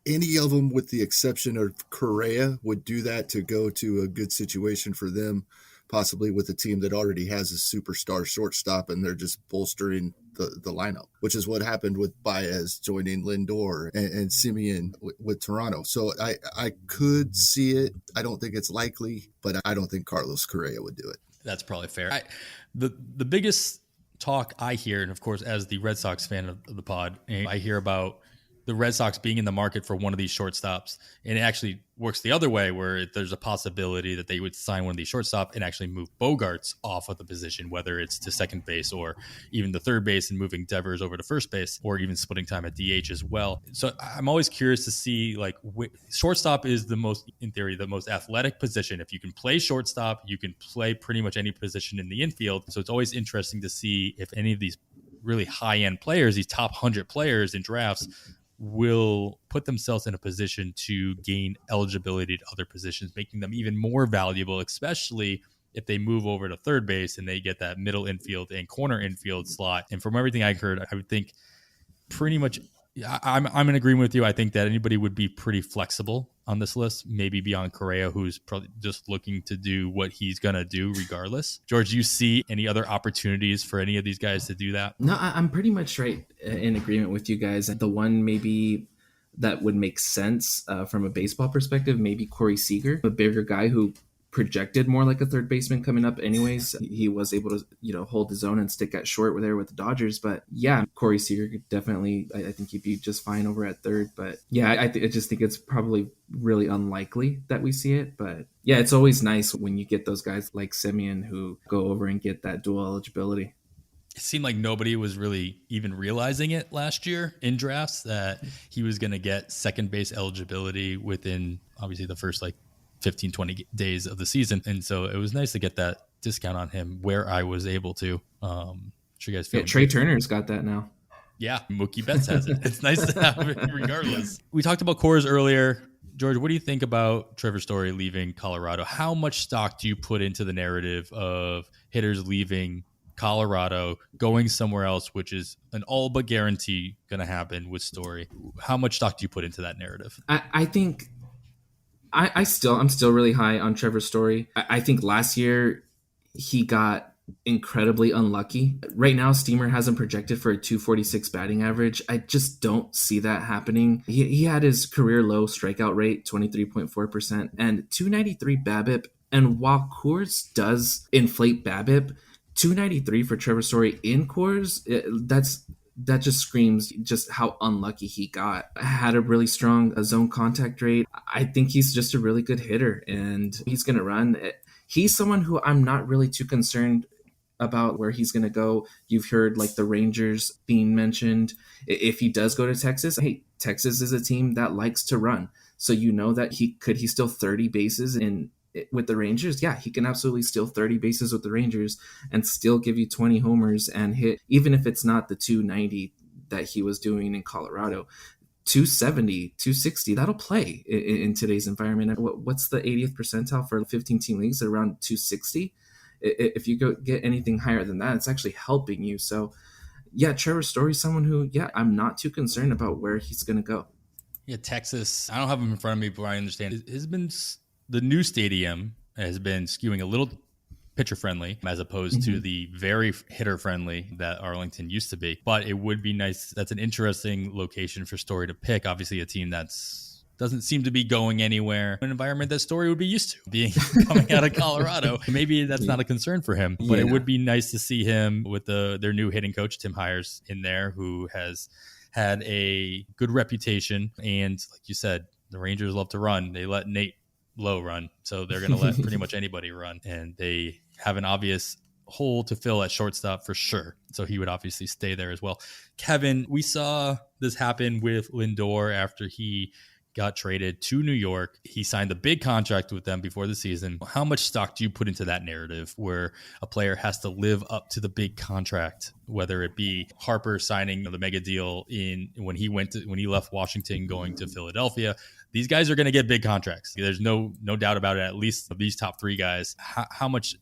any of them, with the exception of Correa, would do that to go to a good situation for them. possibly with a team that already has a superstar shortstop and they're just bolstering the lineup, which is what happened with Baez joining Lindor and Simeon with Toronto. So I could see it. I don't think it's likely, but I don't think Carlos Correa would do it. That's probably fair. The biggest talk I hear, and of course, as the Red Sox fan of the pod, I hear about the Red Sox being in the market for one of these shortstops. And it actually works the other way, where there's a possibility that they would sign one of these shortstop and actually move Bogarts off of the position, whether it's to second base or even the third base and moving Devers over to first base, or even splitting time at DH as well. So I'm always curious to see, like, shortstop is the most, in theory, the most athletic position. If you can play shortstop, you can play pretty much any position in the infield. So it's always interesting to see if any of these really high-end players, these top 100 players in drafts, will put themselves in a position to gain eligibility to other positions, making them even more valuable, especially if they move over to third base and they get that middle infield and corner infield slot. And from everything I heard, I would think pretty much I'm in agreement with you. I think that anybody would be pretty flexible on this list, maybe beyond Correa, who's probably just looking to do what he's going to do regardless. George, you see any other opportunities for any of these guys to do that? No, I'm pretty much right in agreement with you guys. The one maybe that would make sense from a baseball perspective, maybe Corey Seager, a bigger guy who projected more like a third baseman coming up anyways. He was able to, hold his own and stick at short there with the Dodgers. But yeah, Corey Seager could definitely, I think he'd be just fine over at third. But yeah, I just think it's probably really unlikely that we see it. But yeah, it's always nice when you get those guys like Simeon who go over and get that dual eligibility. It seemed like nobody was really even realizing it last year in drafts that he was going to get second base eligibility within obviously the first 15, 20 days of the season. And so it was nice to get that discount on him where I was able to. Sure you guys feel Trey Turner's got that now. Yeah, Mookie Betts has it. It's nice to have it regardless. We talked about cores earlier. George, what do you think about Trevor Story leaving Colorado? How much stock do you put into the narrative of hitters leaving Colorado, going somewhere else, which is an all but guarantee going to happen with Story? How much stock do you put into that narrative? I think I'm still really high on Trevor Story. I think last year he got incredibly unlucky. Right now, Steamer has him projected for a 246 batting average. I just don't see that happening. He had his career low strikeout rate, 23.4%, and 293 BABIP. And while Coors does inflate BABIP, 293 for Trevor Story in Coors, that just screams just how unlucky he got. Had a really strong zone contact rate. I think he's just a really good hitter, and he's going to run. He's someone who I'm not really too concerned about where he's going to go. You've heard the Rangers being mentioned. If he does go to Texas, hey, Texas is a team that likes to run. So that he steal 30 bases with the Rangers? Yeah, he can absolutely steal 30 bases with the Rangers and still give you 20 homers and hit, even if it's not the 290 that he was doing in Colorado. 270, 260, that'll play in today's environment. What's the 80th percentile for 15-team leagues? Around 260? If you go get anything higher than that, it's actually helping you. So yeah, Trevor Story's someone who, I'm not too concerned about where he's going to go. Yeah, Texas, I don't have him in front of me, but I understand it has been, the new stadium has been skewing a little pitcher friendly as opposed to the very hitter friendly that Arlington used to be. But it would be nice. That's an interesting location for Story to pick. Obviously a team that's doesn't seem to be going anywhere. An environment that Story would be used to being coming out of Colorado. Maybe that's not a concern for him, but it would be nice to see him with their new hitting coach, Tim Hires, in there, who has had a good reputation. And like you said, the Rangers love to run. They let Nate Lowe run, so they're going to let pretty much anybody run, and they have an obvious hole to fill at shortstop for sure, so he would obviously stay there as well. Kevin, we saw this happen with Lindor after he got traded to New York. He signed a big contract with them before the season. How much stock do you put into that narrative where a player has to live up to the big contract, whether it be Harper signing the mega deal when he left Washington going to Philadelphia? These guys are going to get big contracts. There's no doubt about it. At least of these top three guys, how much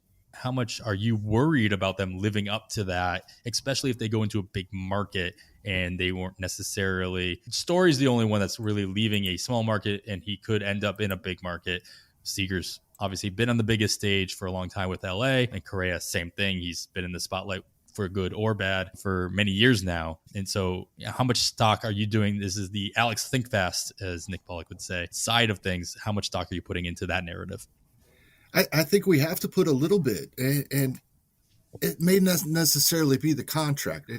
are you worried about them living up to that, especially if they go into a big market and they weren't necessarily? Story's the only one that's really leaving a small market, and he could end up in a big market. Seager's obviously been on the biggest stage for a long time with LA, and Correa, same thing. He's been in the spotlight for good or bad for many years now. And so how much stock are you doing? This is the Alex Think Fast, as Nick Pollock would say, side of things. How much stock are you putting into that narrative? I think we have to put a little bit, and it may not necessarily be the contract.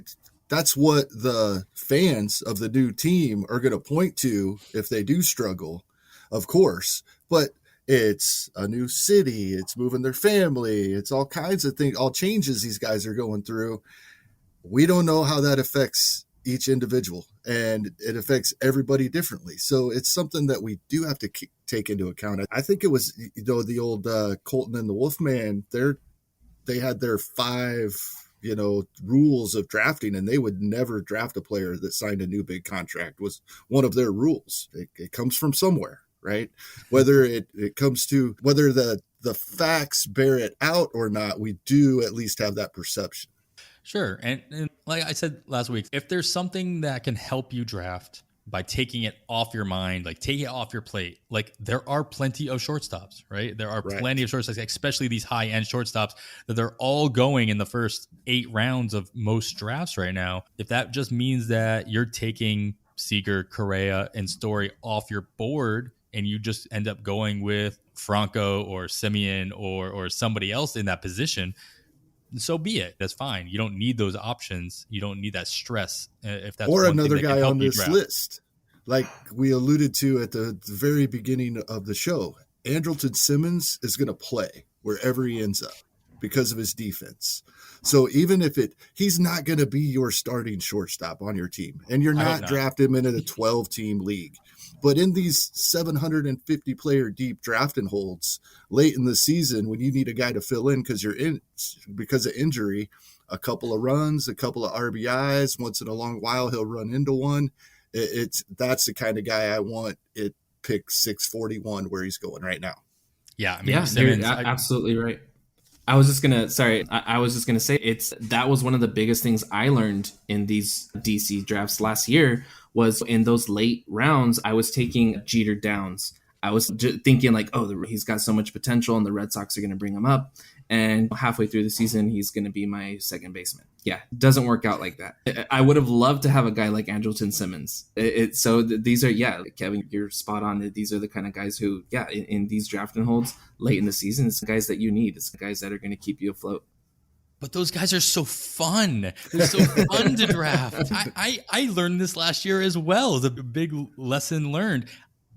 That's what the fans of the new team are going to point to if they do struggle, of course. But it's a new city. It's moving their family. It's all kinds of things, all changes these guys are going through. We don't know how that affects each individual, and it affects everybody differently. So it's something that we do have to take into account. I think it was, the old Colton and the Wolfman, they had their 5, rules of drafting, and they would never draft a player that signed a new big contract. Was one of their rules. It comes from somewhere, right? Whether it comes to whether the facts bear it out or not, we do at least have that perception. Sure. And like I said last week, if there's something that can help you draft by taking it off your mind, like taking it off your plate, like there are plenty of shortstops, right? There are plenty of shortstops, especially these high-end shortstops, that they're all going in the first 8 rounds of most drafts right now. If that just means that you're taking Seager, Correa, and Story off your board, and you just end up going with Franco or Simeon or somebody else in that position, so be it. That's fine. You don't need those options. You don't need that stress. If that's or one another thing that guy can on help you this draft. list, like we alluded to at the very beginning of the show, Andrelton Simmons is going to play wherever he ends up because of his defense. So even if he's not going to be your starting shortstop on your team, and you're not drafting him into a 12-team league. But in these 750 player deep draft and holds late in the season, when you need a guy to fill in because because of injury, a couple of runs, a couple of RBIs, once in a long while he'll run into one. That's the kind of guy I want at pick 641 where he's going right now. Yeah, I mean, Simmons, you're absolutely right. I was just gonna say that was one of the biggest things I learned in these DC drafts last year. Was in those late rounds, I was taking Jeter Downs. I was thinking like, he's got so much potential, and the Red Sox are going to bring him up. And halfway through the season, he's going to be my second baseman. Yeah, it doesn't work out like that. I would have loved to have a guy like Andrelton Simmons. These are, Kevin, you're spot on. These are the kind of guys who, in these draft and holds late in the season, it's the guys that you need. It's the guys that are going to keep you afloat. But those guys are so fun. They're so fun to draft. I learned this last year as well. It's a big lesson learned.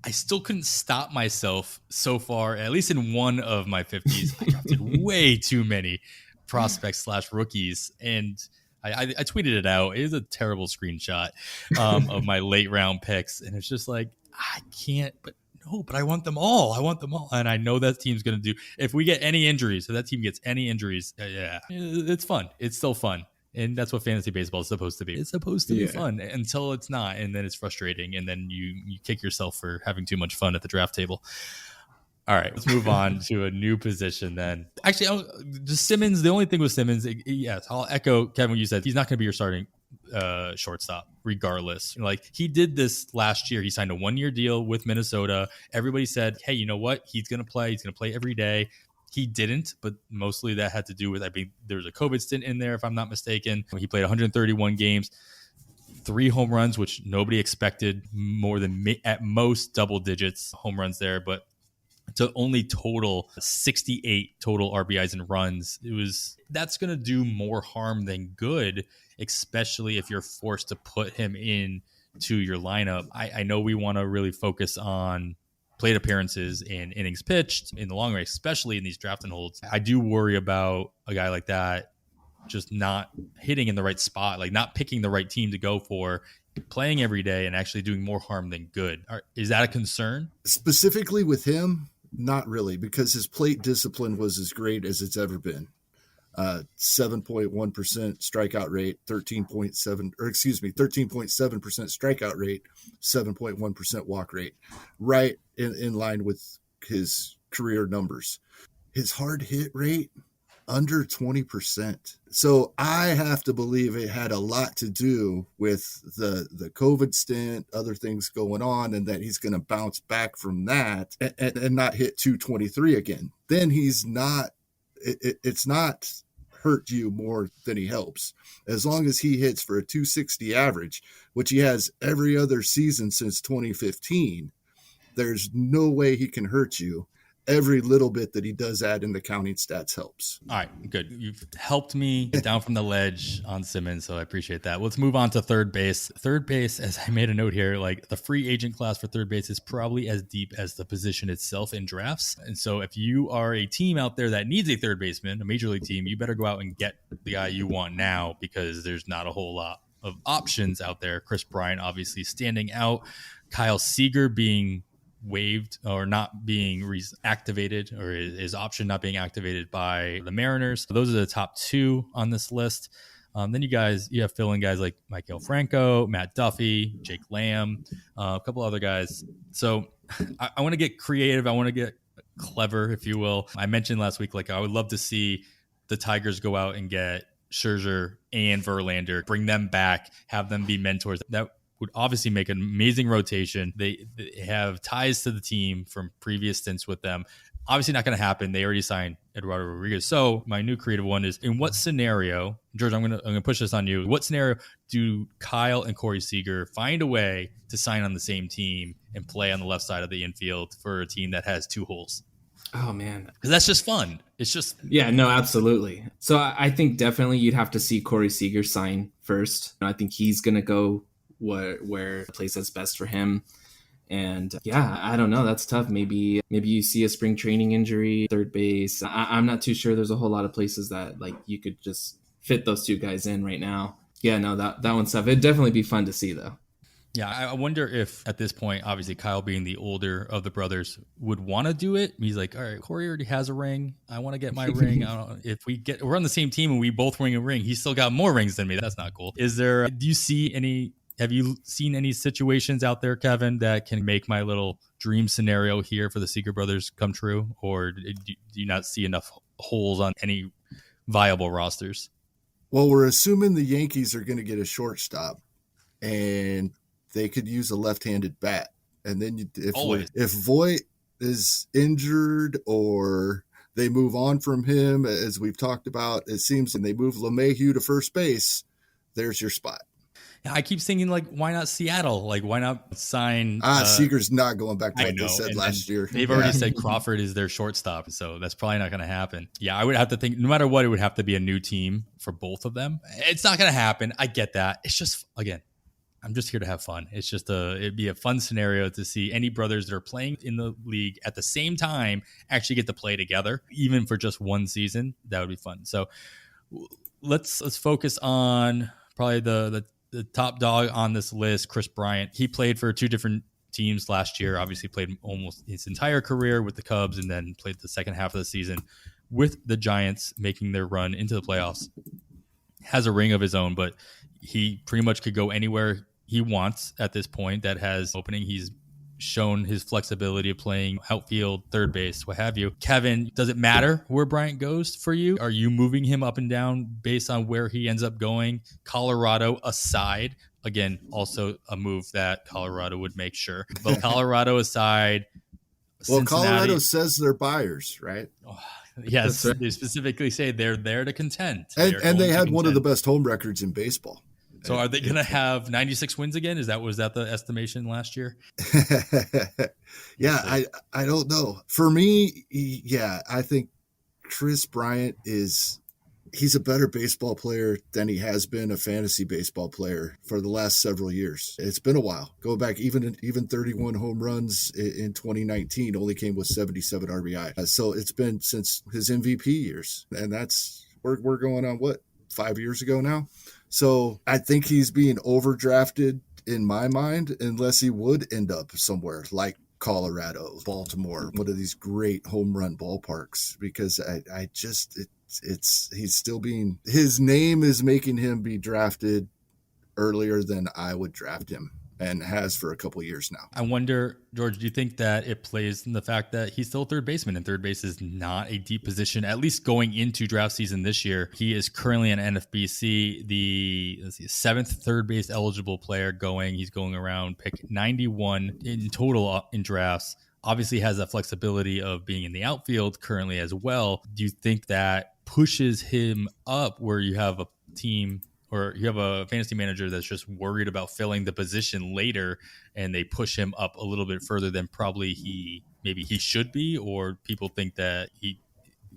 I still couldn't stop myself so far, at least in one of my 50s. I drafted way too many prospects / rookies. And I tweeted it out. It is a terrible screenshot of my late round picks. And it's just like, I can't, but I want them all. And I know that team's going to do, if we get any injuries, if that team gets any injuries, it's fun. It's still fun. And that's what fantasy baseball is supposed to be. It's supposed to be fun until it's not. And then it's frustrating. And then you kick yourself for having too much fun at the draft table. All right, let's move on to a new position then. Actually, just Simmons, the only thing with Simmons, yes, I'll echo, Kevin, what you said. He's not going to be your starting shortstop regardless. Like, he did this last year. He signed a 1-year deal with Minnesota. Everybody said, hey, you know what? He's going to play every day. He didn't, but mostly that had to do with, I think there was a COVID stint in there, if I'm not mistaken. He played 131 games, 3 home runs, which nobody expected, more than at most double digits home runs there, but to only total 68 total RBIs and runs. That's going to do more harm than good, especially if you're forced to put him in to your lineup. I know we want to really focus on plate appearances and innings pitched in the long race, especially in these draft and holds. I do worry about a guy like that just not hitting in the right spot, like not picking the right team to go for, playing every day and actually doing more harm than good. Is that a concern? Specifically with him, not really, because his plate discipline was as great as it's ever been. 7.1% strikeout rate, 13.7% strikeout rate, 7.1% walk rate, right in line with his career numbers. His hard hit rate under 20%. So I have to believe it had a lot to do with the COVID stint, other things going on, and that he's going to bounce back from that and not hit 223 again. Then he's not, it's not hurt you more than he helps. As long as he hits for a 260 average, which he has every other season since 2015, there's no way he can hurt you. Every little bit that he does add in the counting stats helps. All right, good. You've helped me get down from the ledge on Simmons, so I appreciate that. Let's move on to third base. Third base, as I made a note here, like the free agent class for third base is probably as deep as the position itself in drafts. And so if you are a team out there that needs a third baseman, a major league team, you better go out and get the guy you want now, because there's not a whole lot of options out there. Chris Bryant obviously standing out. Kyle Seager being waived or not being activated, or his option not being activated by the Mariners. Those are the top two on this list. Then you have fill-in guys like Michael Franco, Matt Duffy, Jake Lamb, a couple other guys. So I want to get creative. I want to get clever, if you will. I mentioned last week, like I would love to see the Tigers go out and get Scherzer and Verlander, bring them back, have them be mentors. That would obviously make an amazing rotation. They have ties to the team from previous stints with them. Obviously not going to happen. They already signed Eduardo Rodriguez. So my new creative one is, in what scenario, George, I'm going to push this on you. What scenario do Kyle and Corey Seager find a way to sign on the same team and play on the left side of the infield for a team that has two holes? Oh, man. Because that's just fun. It's just... Yeah, no, absolutely. So I think definitely you'd have to see Corey Seager sign first. I think he's going to go where the place that's best for him. And yeah, I don't know. That's tough. Maybe you see a spring training injury, third base. I'm not too sure. There's a whole lot of places that like you could just fit those two guys in right now. Yeah, no, that one's tough. It'd definitely be fun to see though. Yeah, I wonder if at this point, obviously Kyle being the older of the brothers would want to do it. He's like, all right, Corey already has a ring. I want to get my ring. I don't know if we're on the same team and we both ring a ring. He's still got more rings than me. That's not cool. Have you seen any situations out there, Kevin, that can make my little dream scenario here for the Seager brothers come true? Or do you not see enough holes on any viable rosters? Well, we're assuming the Yankees are going to get a shortstop, and they could use a left-handed bat. And then if Voit is injured or they move on from him, as we've talked about, it seems, and they move LeMahieu to first base, there's your spot. I keep thinking, like, why not Seattle? Like, why not sign... Seager's not going back to what they said last year. They've already said Crawford is their shortstop, so that's probably not going to happen. Yeah, I would have to think, no matter what, it would have to be a new team for both of them. It's not going to happen. I get that. It's just, again, I'm just here to have fun. It's just it'd be a fun scenario to see any brothers that are playing in the league at the same time actually get to play together, even for just one season. That would be fun. So let's focus on probably the top dog on this list, Chris Bryant. He played for two different teams last year, obviously played almost his entire career with the Cubs and then played the second half of the season with the Giants, making their run into the playoffs. Has a ring of his own, but he pretty much could go anywhere he wants at this point that has opening. He's shown his flexibility of playing outfield, third base, what have you. Kevin, does it matter where Bryant goes for you? Are you moving him up and down based on where he ends up going? Colorado aside, again, also a move that Colorado would make sure. But Colorado aside, well, Cincinnati, Colorado says they're buyers, right? Yes, right. They specifically say they're there to contend. And they had one of the best home records in baseball. So are they going to have 96 wins again? Was that the estimation last year? Yeah, I don't know. For me, I think Chris Bryant he's a better baseball player than he has been a fantasy baseball player for the last several years. It's been a while. Go back, even 31 home runs in 2019 only came with 77 RBI. So it's been since his MVP years, and we're going on 5 years ago now. So I think he's being overdrafted in my mind, unless he would end up somewhere like Colorado, Baltimore, one of these great home run ballparks, because he's still his name is making him be drafted earlier than I would draft him. and has for a couple of years now. I wonder, George, do you think that it plays in the fact that he's still a third baseman, and third base is not a deep position, at least going into draft season this year? He is currently an NFBC, the seventh third base eligible player going. He's going around pick 91 in total in drafts. Obviously has that flexibility of being in the outfield currently as well. Do you think that pushes him up where you have a team or you have a fantasy manager that's just worried about filling the position later and they push him up a little bit further than probably he should be, or people think that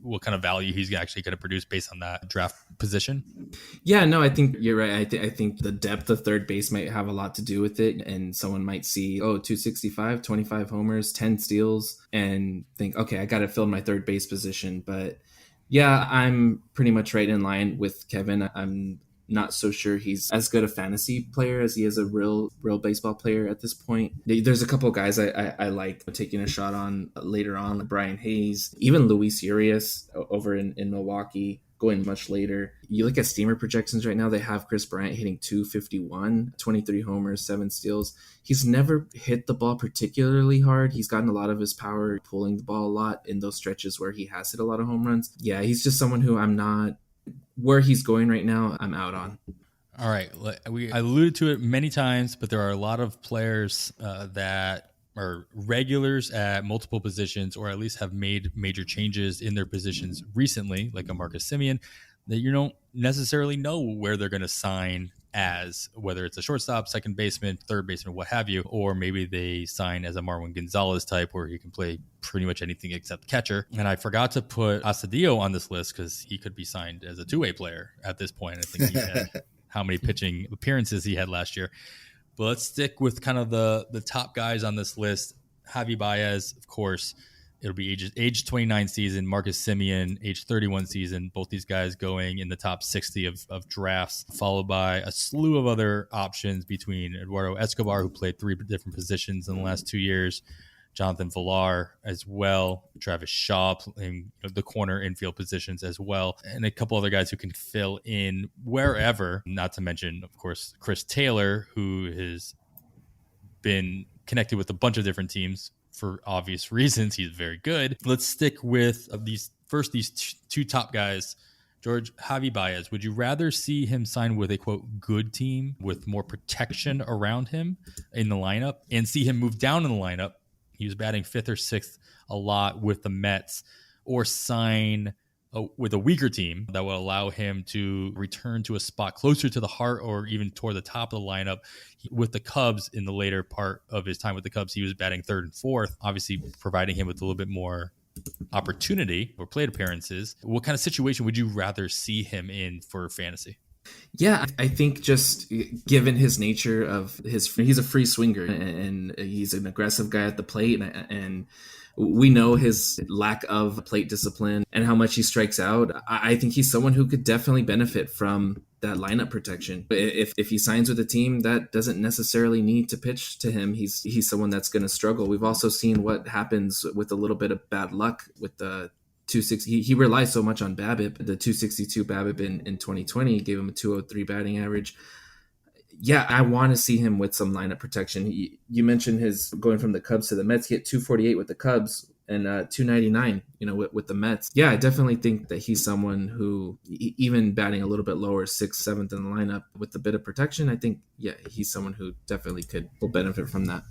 what kind of value he's actually going to produce based on that draft position? Yeah, no, I think you're right. I think the depth of third base might have a lot to do with it. And someone might see, 265, 25 homers, 10 steals, and think, okay, I got to fill my third base position. But yeah, I'm pretty much right in line with Kevin. I'm not so sure he's as good a fantasy player as he is a real baseball player at this point. There's a couple of guys I like taking a shot on later on, like Brian Hayes, even Luis Urias over in Milwaukee, going much later. You look at Steamer projections right now, they have Chris Bryant hitting 251, 23 homers, 7 steals. He's never hit the ball particularly hard. He's gotten a lot of his power pulling the ball a lot in those stretches where he has hit a lot of home runs. Yeah, he's just someone who I'm not, where he's going right now, I'm out on. All right. I alluded to it many times, but there are a lot of players that are regulars at multiple positions, or at least have made major changes in their positions recently, like a Marcus Semien, that you don't necessarily know where they're going to sign as, whether it's a shortstop, second baseman, third baseman, what have you, or maybe they sign as a Marwin Gonzalez type where he can play pretty much anything except catcher. And I forgot to put Astudillo on this list because he could be signed as a two-way player at this point. I think he had how many pitching appearances he had last year. But let's stick with kind of the top guys on this list. Javi Baez, of course. It'll be age 29 season. Marcus Semien, age 31 season. Both these guys going in the top 60 of drafts, followed by a slew of other options between Eduardo Escobar, who played 3 different positions in the last 2 years, Jonathan Villar as well, Travis Shaw playing the corner infield positions as well, and a couple other guys who can fill in wherever, not to mention, of course, Chris Taylor, who has been connected with a bunch of different teams for obvious reasons. He's very good. Let's stick with these two top guys. George, Javi Baez, would you rather see him sign with a, quote, good team with more protection around him in the lineup and see him move down in the lineup? He was batting 5th or 6th a lot with the Mets, or sign with a weaker team that will allow him to return to a spot closer to the heart or even toward the top of the lineup. With the Cubs, in the later part of his time with the Cubs, he was batting 3rd and 4th, obviously providing him with a little bit more opportunity or plate appearances. What kind of situation would you rather see him in for fantasy? Yeah, I think just given his nature of he's a free swinger and he's an aggressive guy at the plate, and we know his lack of plate discipline and how much he strikes out. I think he's someone who could definitely benefit from that lineup protection. If he signs with a team that doesn't necessarily need to pitch to him, he's someone that's going to struggle. We've also seen what happens with a little bit of bad luck with the 260. He relies so much on BABIP. The 262 BABIP in 2020 gave him a 203 batting average. Yeah, I want to see him with some lineup protection. You mentioned his going from the Cubs to the Mets. He hit 248 with the Cubs and 299, with the Mets. Yeah, I definitely think that he's someone who, even batting a little bit lower, 6th, 7th in the lineup with a bit of protection, I think, yeah, he's someone who definitely will benefit from that.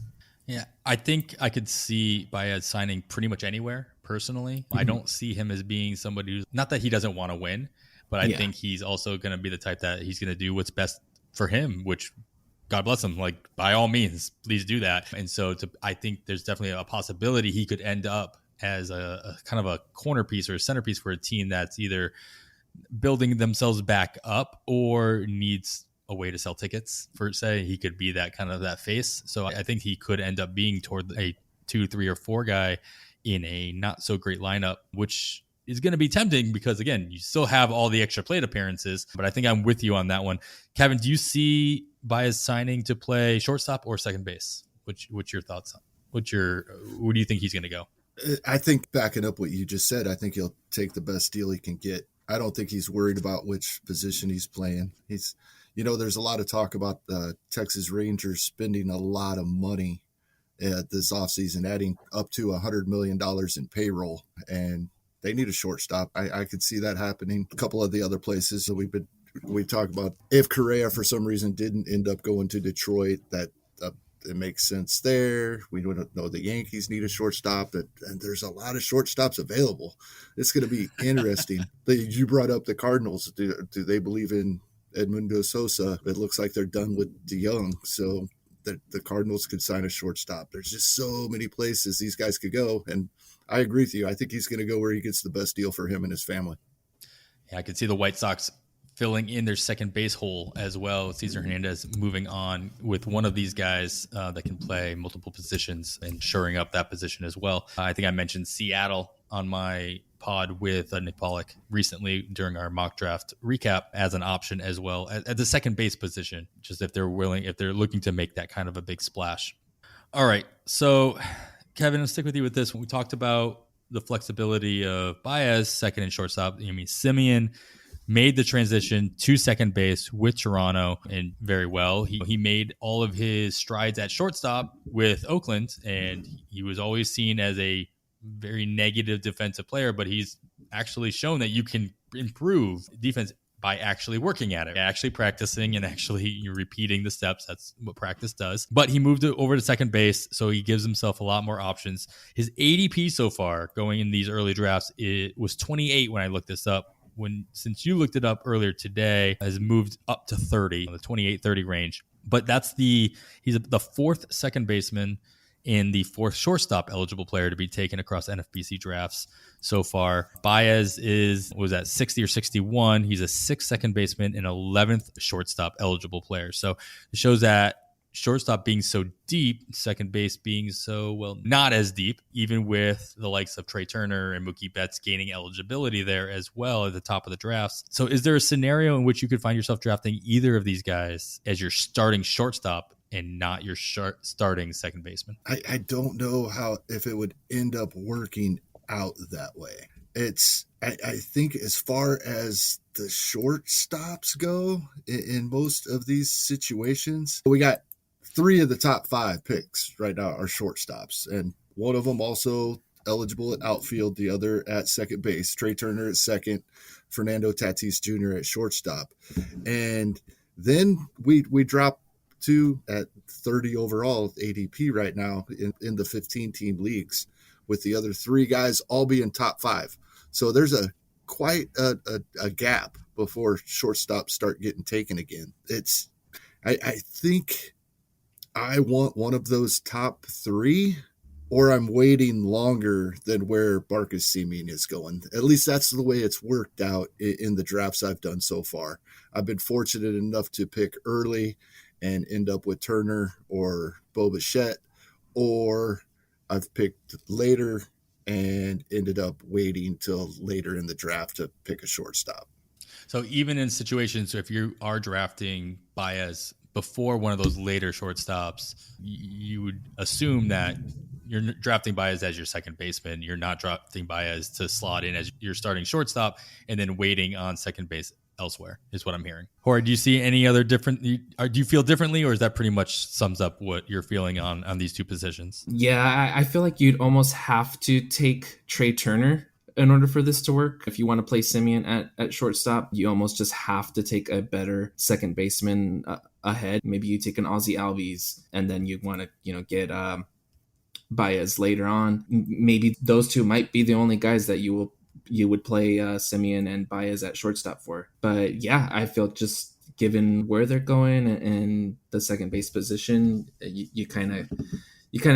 Yeah, I think I could see Baez signing pretty much anywhere, personally. I don't see him as being somebody who's, not that he doesn't want to win, but I think he's also going to be the type that he's going to do what's best for him, which, God bless him, like, by all means, please do that. And so I think there's definitely a possibility he could end up as a kind of a corner piece or a centerpiece for a team that's either building themselves back up or needs a way to sell tickets, for say. He could be that kind of that face. So I think he could end up being toward a 2, 3, or 4 guy in a not so great lineup, which is going to be tempting because, again, you still have all the extra plate appearances. But I think I'm with you on that one. Kevin, do you see Baez signing to play shortstop or second base? What's your thoughts on? Where do you think he's going to go? I think, backing up what you just said, I think he'll take the best deal he can get. I don't think he's worried about which position he's playing. There's a lot of talk about the Texas Rangers spending a lot of money this offseason, adding up to $100 million in payroll, and they need a shortstop. I could see that happening. A couple of the other places that we talk about, if Correa for some reason didn't end up going to Detroit, that it makes sense there. We don't know the Yankees need a shortstop, and there's a lot of shortstops available. It's going to be interesting. You brought up the Cardinals. Do they believe in Edmundo Sosa? It looks like they're done with DeYoung, so the Cardinals could sign a shortstop. There's just so many places these guys could go, and I agree with you. I think he's going to go where he gets the best deal for him and his family. Yeah, I could see the White Sox filling in their second base hole as well. Cesar Hernandez moving on with one of these guys that can play multiple positions and shoring up that position as well. I think I mentioned Seattle on my pod with Nick Pollock recently during our mock draft recap as an option as well at the second base position, just if they're looking to make that kind of a big splash. All right. So Kevin, I'll stick with you with this. When we talked about the flexibility of Baez, second and shortstop, Semien made the transition to second base with Toronto and very well. He made all of his strides at shortstop with Oakland, and he was always seen as a very negative defensive player, but he's actually shown that you can improve defense by actually working at it, actually practicing and actually repeating the steps. That's what practice does. But he moved over to second base, so he gives himself a lot more options. His ADP so far going in these early drafts, it was 28 when I looked this up. Since you looked it up earlier today, has moved up to 30, the 28-30 range. But he's the fourth second baseman and the fourth shortstop eligible player to be taken across NFBC drafts so far. Baez was at 60 or 61. He's a sixth second baseman and 11th shortstop eligible player. So it shows that shortstop being so deep, second base being so, not as deep, even with the likes of Trey Turner and Mookie Betts gaining eligibility there as well at the top of the drafts. So is there a scenario in which you could find yourself drafting either of these guys as your starting shortstop and not your starting second baseman? I don't know if it would end up working out that way. I think as far as the shortstops go in most of these situations, we got 3 of the top 5 picks right now are shortstops, and one of them also eligible at outfield, the other at second base. Trey Turner at second, Fernando Tatis Jr. at shortstop. And then we drop to at 30 overall ADP right now in the 15-team leagues, with the other 3 guys all being top 5. So there's quite a gap before shortstops start getting taken again. I think I want one of those top 3, or I'm waiting longer than where Marcus Semien is going. At least that's the way it's worked out in the drafts I've done so far. I've been fortunate enough to pick early and end up with Turner or Bo Bichette, or I've picked later and ended up waiting till later in the draft to pick a shortstop. So even in situations, if you are drafting Baez before one of those later shortstops, you would assume that you're drafting Baez as your second baseman. You're not drafting Baez to slot in as your starting shortstop and then waiting on second base elsewhere, is what I'm hearing. Or do you see any other different? Do you feel differently, or is that pretty much sums up what you're feeling on these two positions? Yeah, I feel like you'd almost have to take Trey Turner in order for this to work. If you want to play Semien at shortstop, you almost just have to take a better second baseman ahead. Maybe you take an Ozzie Albies, and then you want to get Baez later on. Maybe those two might be the only guys that you would play Semien and Baez at shortstop for. But yeah, I feel just given where they're going and the second base position, you kind of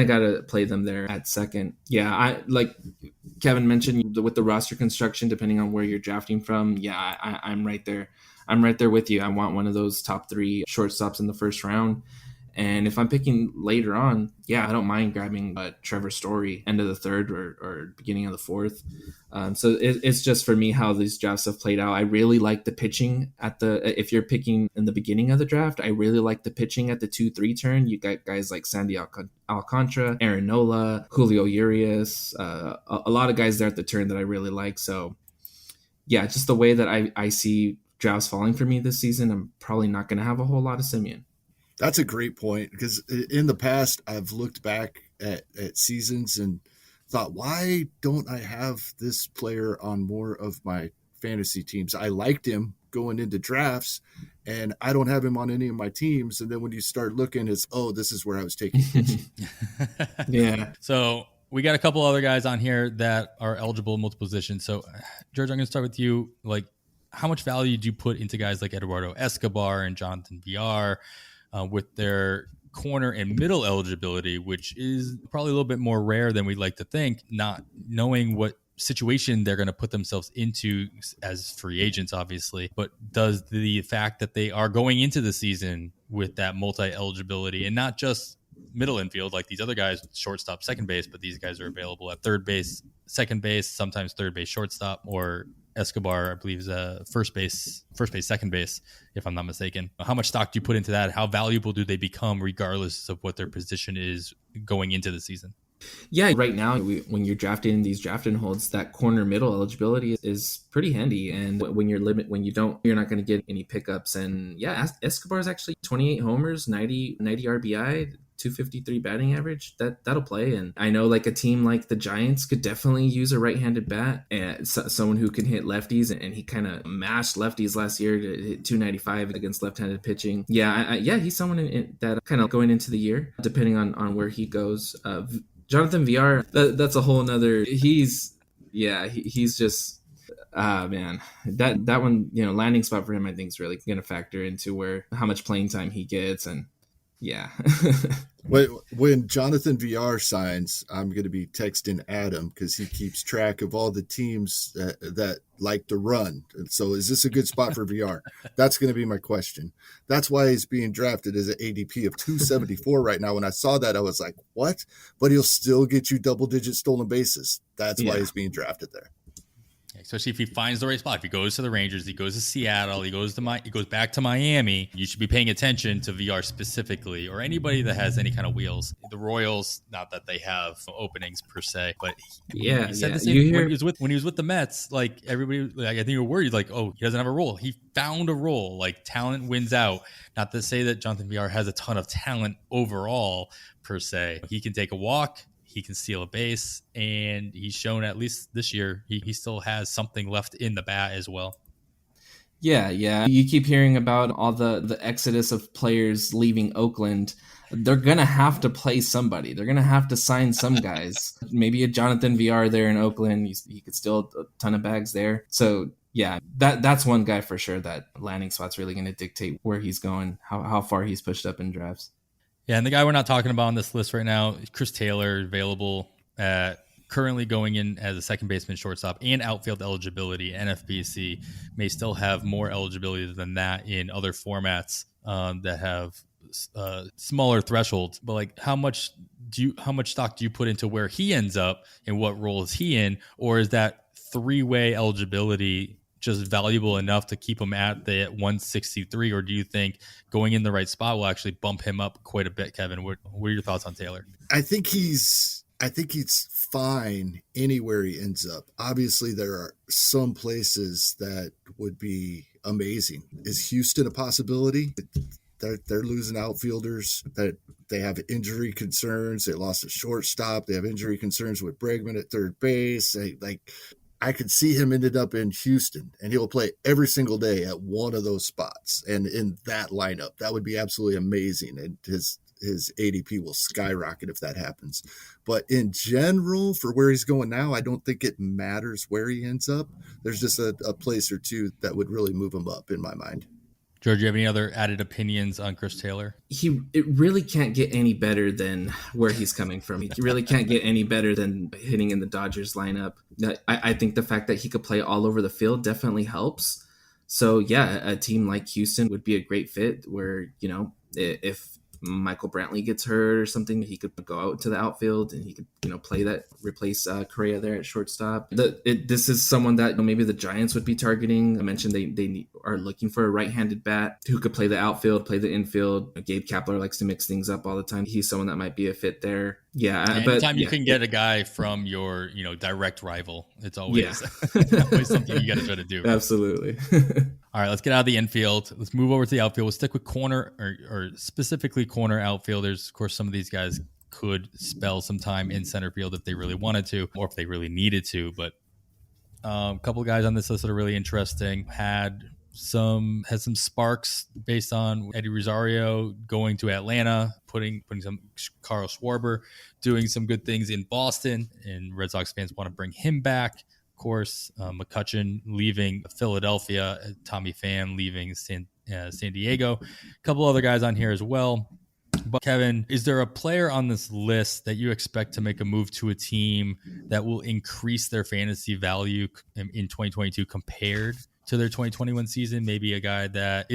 got to play them there at second. Yeah, I like Kevin mentioned with the roster construction, depending on where you're drafting from. Yeah, I'm right there. I'm right there with you. I want one of those top 3 shortstops in the first round. And if I'm picking later on, yeah, I don't mind grabbing Trevor Story end of the third or beginning of the fourth. So it's just for me how these drafts have played out. I really like the pitching if you're picking in the beginning of the draft, I really like the pitching at the 2-3 turn. You got guys like Sandy Alcantara, Aaron Nola, Julio Urias, a lot of guys there at the turn that I really like. So yeah, just the way that I see drafts falling for me this season, I'm probably not going to have a whole lot of Simeon. That's a great point, because in the past, I've looked back at seasons and thought, why don't I have this player on more of my fantasy teams? I liked him going into drafts, and I don't have him on any of my teams. And then when you start looking, it's, oh, this is where I was taking pitching. Yeah. So we got a couple other guys on here that are eligible in multiple positions. So, George, I'm going to start with you. Like, how much value do you put into guys like Eduardo Escobar and Jonathan VR with their corner and middle eligibility, which is probably a little bit more rare than we'd like to think, not knowing what situation they're going to put themselves into as free agents, obviously, but does the fact that they are going into the season with that multi-eligibility and not just middle infield like these other guys, shortstop, second base, but these guys are available at third base, second base, sometimes third base, shortstop, or Escobar, I believe, is first base, second base, if I'm not mistaken. How much stock do you put into that? How valuable do they become regardless of what their position is going into the season? Yeah, right now, when you're drafting in these draft and holds, that corner middle eligibility is pretty handy. And when you're not going to get any pickups. And yeah, Escobar's actually 28 homers, 90 RBI, 253 batting average. That'll play. And I know like a team like the Giants could definitely use a right-handed bat and someone who can hit lefties. And he kind of mashed lefties last year to hit 295 against left-handed pitching. Yeah, he's someone that kind of going into the year, depending on where he goes. Jonathan VR, that's a whole nother. He's just man, that one, landing spot for him, I think is really going to factor into how much playing time he gets. And yeah. When Jonathan VR signs, I'm going to be texting Adam because he keeps track of all the teams that like to run. And so is this a good spot for VR? That's going to be my question. That's why he's being drafted as an ADP of 274 right now. When I saw that, I was like, what? But he'll still get you double-digit stolen bases. That's why he's being drafted there. Especially if he finds the right spot. If he goes to the Rangers, he goes to Seattle, he goes back to Miami, you should be paying attention to VR specifically, or anybody that has any kind of wheels. The Royals, not that they have openings per se, but he said the same when he was with the Mets. Like everybody, like, I think you're worried, like, oh, he doesn't have a role. He found a role. Like, talent wins out. Not to say that Jonathan VR has a ton of talent overall per se. He can take a walk. He can steal a base, and he's shown, at least this year, he still has something left in the bat as well. Yeah. You keep hearing about all the exodus of players leaving Oakland. They're going to have to play somebody. They're going to have to sign some guys. Maybe a Jonathan VR there in Oakland. He could steal a ton of bags there. So, yeah, that's one guy for sure that landing spot's really going to dictate where he's going, how far he's pushed up in drafts. Yeah, and the guy we're not talking about on this list right now, Chris Taylor, available currently going in as a second baseman, shortstop, and outfield eligibility. NFBC may still have more eligibility than that in other formats that have smaller thresholds. But like, how much stock do you put into where he ends up and what role is he in, or is that three-way eligibility just valuable enough to keep him at the 163, or do you think going in the right spot will actually bump him up quite a bit? Kevin, what are your thoughts on Taylor? I think he's fine anywhere he ends up. Obviously, there are some places that would be amazing. Is Houston a possibility? They're losing outfielders, that they have injury concerns. They lost a shortstop. They have injury concerns with Bregman at third base. I could see him ended up in Houston, and he'll play every single day at one of those spots. And in that lineup, that would be absolutely amazing. And his ADP will skyrocket if that happens. But in general, for where he's going now, I don't think it matters where he ends up. There's just a place or two that would really move him up in my mind. George, do you have any other added opinions on Chris Taylor? It really can't get any better than where he's coming from. He really can't get any better than hitting in the Dodgers lineup. I think the fact that he could play all over the field definitely helps. So yeah, a team like Houston would be a great fit where, if Michael Brantley gets hurt or something, he could go out to the outfield and he could, replace Correa there at shortstop. This is someone that maybe the Giants would be targeting. I mentioned they are looking for a right-handed bat who could play the outfield, play the infield. Gabe Kapler likes to mix things up all the time. He's someone that might be a fit there. Yeah, anytime you can get a guy from your, direct rival, it's always, always something you got to try to do. Absolutely. All right, let's get out of the infield. Let's move over to the outfield. We'll stick with corner or specifically corner outfielders. Of course, some of these guys could spell some time in center field if they really wanted to or if they really needed to. But a couple of guys on this list that are really interesting had some sparks based on Eddie Rosario going to Atlanta, putting some Carl Schwarber doing some good things in Boston, and Red Sox fans want to bring him back. Course, McCutchen leaving Philadelphia, Tommy Pham leaving San Diego, a couple other guys on here as well. But Kevin, is there a player on this list that you expect to make a move to a team that will increase their fantasy value in 2022 compared to their 2021 season? Maybe a guy that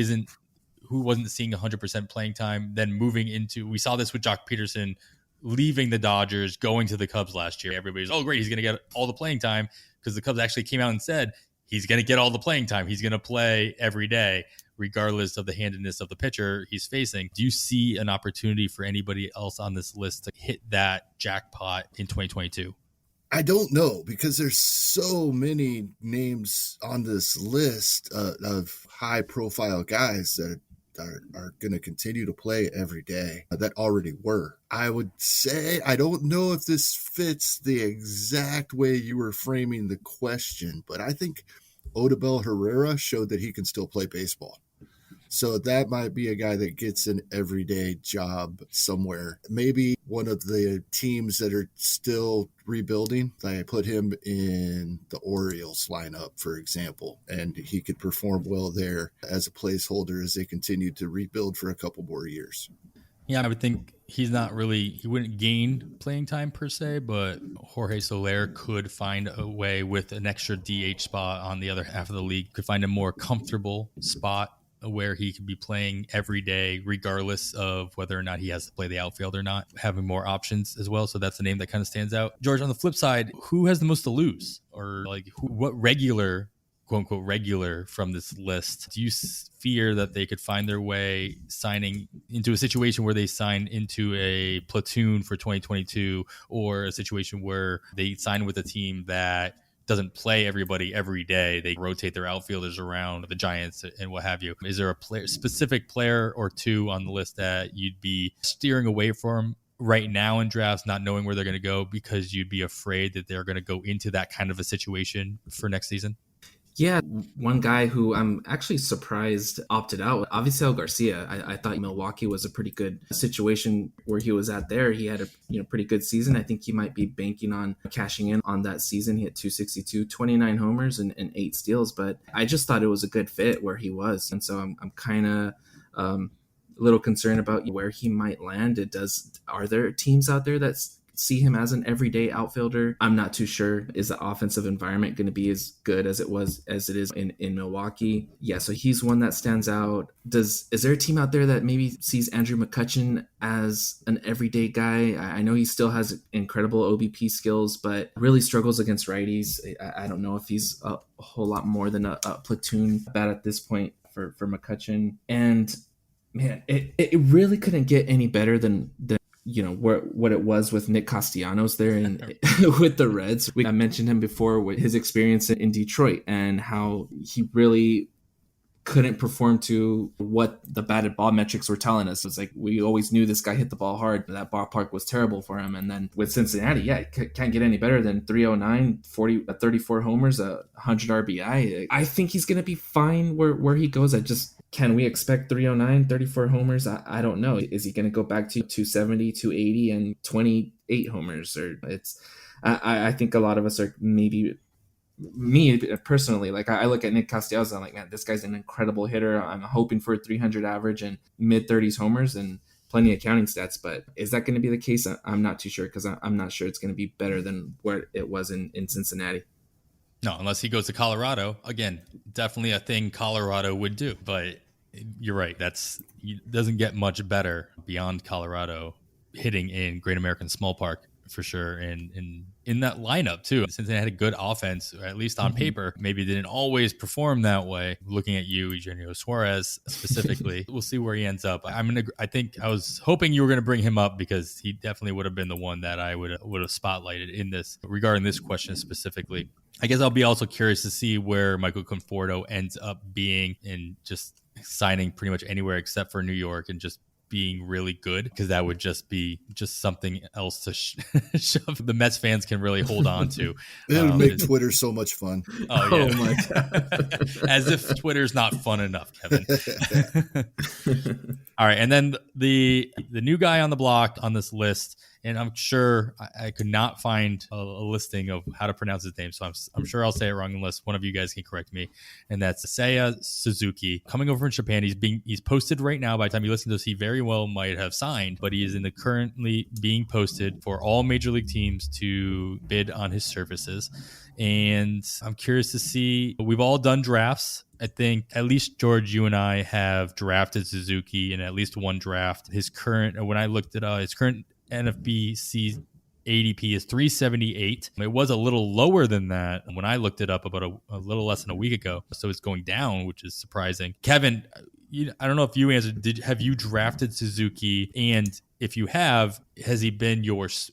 who wasn't seeing 100% playing time, then moving into, we saw this with Jock Peterson leaving the Dodgers, going to the Cubs last year. Everybody's, oh great, he's going to get all the playing time, because the Cubs actually came out and said he's going to get all the playing time. He's going to play every day, regardless of the handedness of the pitcher he's facing. Do you see an opportunity for anybody else on this list to hit that jackpot in 2022? I don't know, because there's so many names on this list of high-profile guys that are going to continue to play every day that already were. I would say, I don't know if this fits the exact way you were framing the question, but I think Odubel Herrera showed that he can still play baseball. So that might be a guy that gets an everyday job somewhere. Maybe one of the teams that are still rebuilding, I put him in the Orioles lineup, for example, and he could perform well there as a placeholder as they continue to rebuild for a couple more years. Yeah, I would think he wouldn't gain playing time per se, but Jorge Soler could find a way with an extra DH spot on the other half of the league, could find a more comfortable spot where he could be playing every day, regardless of whether or not he has to play the outfield or not, having more options as well. So that's the name that kind of stands out. George, on the flip side, who has the most to lose? Or what regular, quote unquote, regular from this list do you fear that they could find their way signing into a situation where they sign into a platoon for 2022, or a situation where they sign with a team that doesn't play everybody every day? They rotate their outfielders around the Giants and what have you. Is there a specific player or two on the list that you'd be steering away from right now in drafts, not knowing where they're going to go because you'd be afraid that they're going to go into that kind of a situation for next season? Yeah, one guy who I'm actually surprised opted out, Avisail Garcia. I thought Milwaukee was a pretty good situation where he was at there. He had a pretty good season. I think he might be banking on cashing in on that season. He had 262, 29 homers and 8 steals, but I just thought it was a good fit where he was. And so I'm kind of a little concerned about where he might land. Are there teams out there that see him as an everyday outfielder? I'm not too sure. Is the offensive environment going to be as good as it is in Milwaukee? Yeah, so he's one that stands out. Is there a team out there that maybe sees Andrew McCutchen as an everyday guy? I know he still has incredible OBP skills, but really struggles against righties. I don't know if he's a whole lot more than a platoon bat at this point for McCutchen. And man, it really couldn't get any better than what it was with Nick Castellanos there with the Reds. I mentioned him before with his experience in Detroit and how he really couldn't perform to what the batted ball metrics were telling us. It's like we always knew this guy hit the ball hard. That ballpark was terrible for him. And then with Cincinnati, can't get any better than 309, 34 homers, 100 RBI. I think he's going to be fine where he goes. Can we expect 309, 34 homers? I don't know. Is he going to go back to 270, 280 and 28 homers? I think a lot of us are, maybe me personally, I look at Nick Castellanos and I'm like, man, this guy's an incredible hitter. I'm hoping for a 300 average and mid 30s homers and plenty of counting stats. But is that going to be the case? I'm not too sure, because I'm not sure it's going to be better than where it was in Cincinnati. No, unless he goes to Colorado. Again, definitely a thing Colorado would do. But you're right. It doesn't get much better beyond Colorado hitting in Great American Small Park. for sure. And in that lineup too, since they had a good offense, or at least on paper, maybe didn't always perform that way. Looking at you, Eugenio Suarez specifically, we'll see where he ends up. I think I was hoping you were going to bring him up because he definitely would have been the one that I would have spotlighted in this regarding this question specifically. I guess I'll be also curious to see where Michael Conforto ends up being and just signing pretty much anywhere except for New York and just being really good, because that would just be something else to shove the Mets fans can really hold on to. It would make Twitter so much fun. Oh, yeah. Oh my God. As if Twitter's not fun enough, Kevin. All right. And then the new guy on the block on this list, and I'm sure I could not find a listing of how to pronounce his name, so I'm sure I'll say it wrong unless one of you guys can correct me. And that's Seiya Suzuki, coming over from Japan. He's posted right now. By the time you listen to this, he very well might have signed, but he is currently being posted for all major league teams to bid on his services. And I'm curious to see. We've all done drafts. I think at least George, you and I have drafted Suzuki in at least one draft. When I looked at his current NFBC ADP is 378. It was a little lower than that when I looked it up about a little less than a week ago. So it's going down, which is surprising. Kevin, I don't know if you answered. Have you drafted Suzuki? And if you have, has he been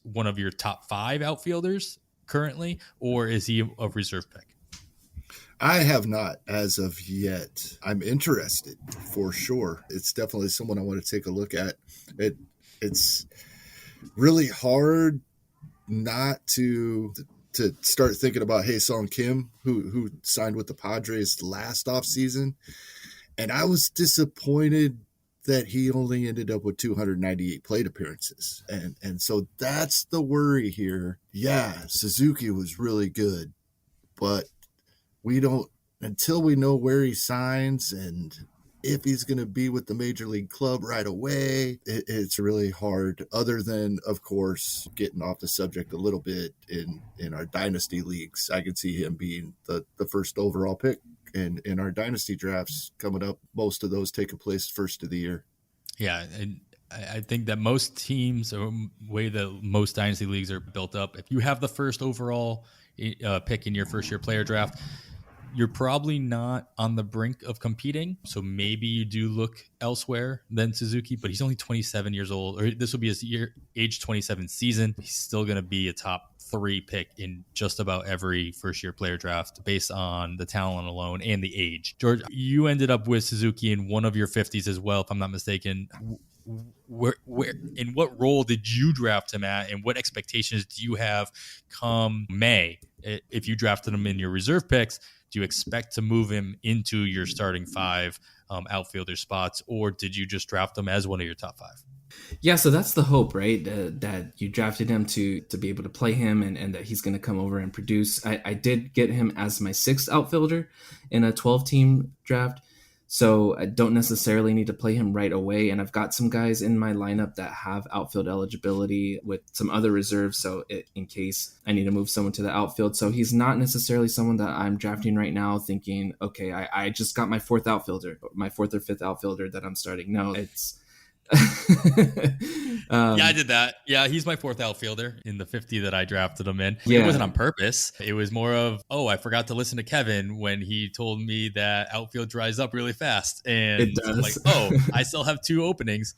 one of your top 5 outfielders currently, or is he a reserve pick? I have not as of yet. I'm interested for sure. It's definitely someone I want to take a look at. It's really hard not to start thinking about Hae-Sung Kim, who signed with the Padres last offseason. And I was disappointed that he only ended up with 298 plate appearances. And so that's the worry here. Yeah, Suzuki was really good, but until we know where he signs and if he's going to be with the major league club right away, it's really hard, other than, of course, getting off the subject a little bit in our dynasty leagues. I could see him being the first overall pick in our dynasty drafts coming up. Most of those taking place first of the year. Yeah, and I think that most teams, or way that most dynasty leagues are built up, if you have the first overall pick in your first year player draft, you're probably not on the brink of competing. So maybe you do look elsewhere than Suzuki, but he's only 27 years old, or this will be his age 27 season. He's still going to be a top 3 pick in just about every first year player draft based on the talent alone and the age. George, you ended up with Suzuki in one of your 50s as well, if I'm not mistaken. Where in what role did you draft him at, and what expectations do you have come May? If you drafted him in your reserve picks, do you expect to move him into your starting 5 outfielder spots, or did you just draft him as one of your top 5? Yeah, so that's the hope, right? That you drafted him to be able to play him and that he's going to come over and produce. I did get him as my 6th outfielder in a 12-team draft, so I don't necessarily need to play him right away. And I've got some guys in my lineup that have outfield eligibility with some other reserves, so in case I need to move someone to the outfield. So he's not necessarily someone that I'm drafting right now thinking, okay, I just got my 4th outfielder, my 4th or 5th outfielder that I'm starting. No, it's... Yeah, I did that. Yeah, he's my 4th outfielder in the 50 that I drafted him in. Yeah. It wasn't on purpose. It was more of, I forgot to listen to Kevin when he told me that outfield dries up really fast. And it does. I'm like, I still have 2 openings.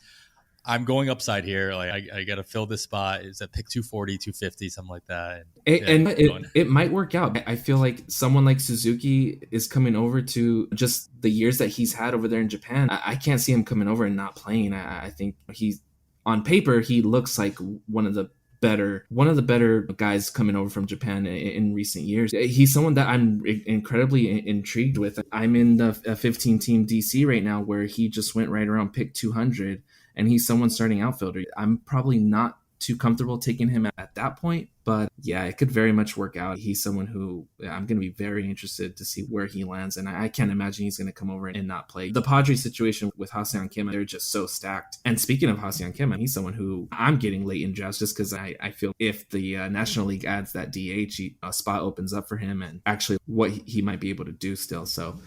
I'm going upside here. Like I got to fill this spot. It's at pick 240, 250, something like that. It might work out. I feel like someone like Suzuki is coming over to just the years that he's had over there in Japan. I can't see him coming over and not playing. I think he's, on paper, he looks like one of the better guys coming over from Japan in recent years. He's someone that I'm incredibly intrigued with. I'm in the 15-team DC right now where he just went right around pick 200, and he's someone starting outfielder. I'm probably not too comfortable taking him at that point, but yeah, it could very much work out. He's someone who I'm going to be very interested to see where he lands, and I can't imagine he's going to come over and not play. The Padres situation with Hae-Sung Kim, they're just so stacked. And speaking of Hae-Sung Kim, he's someone who I'm getting late in drafts just because I feel if the National League adds that DH, a spot opens up for him and actually what he might be able to do still. So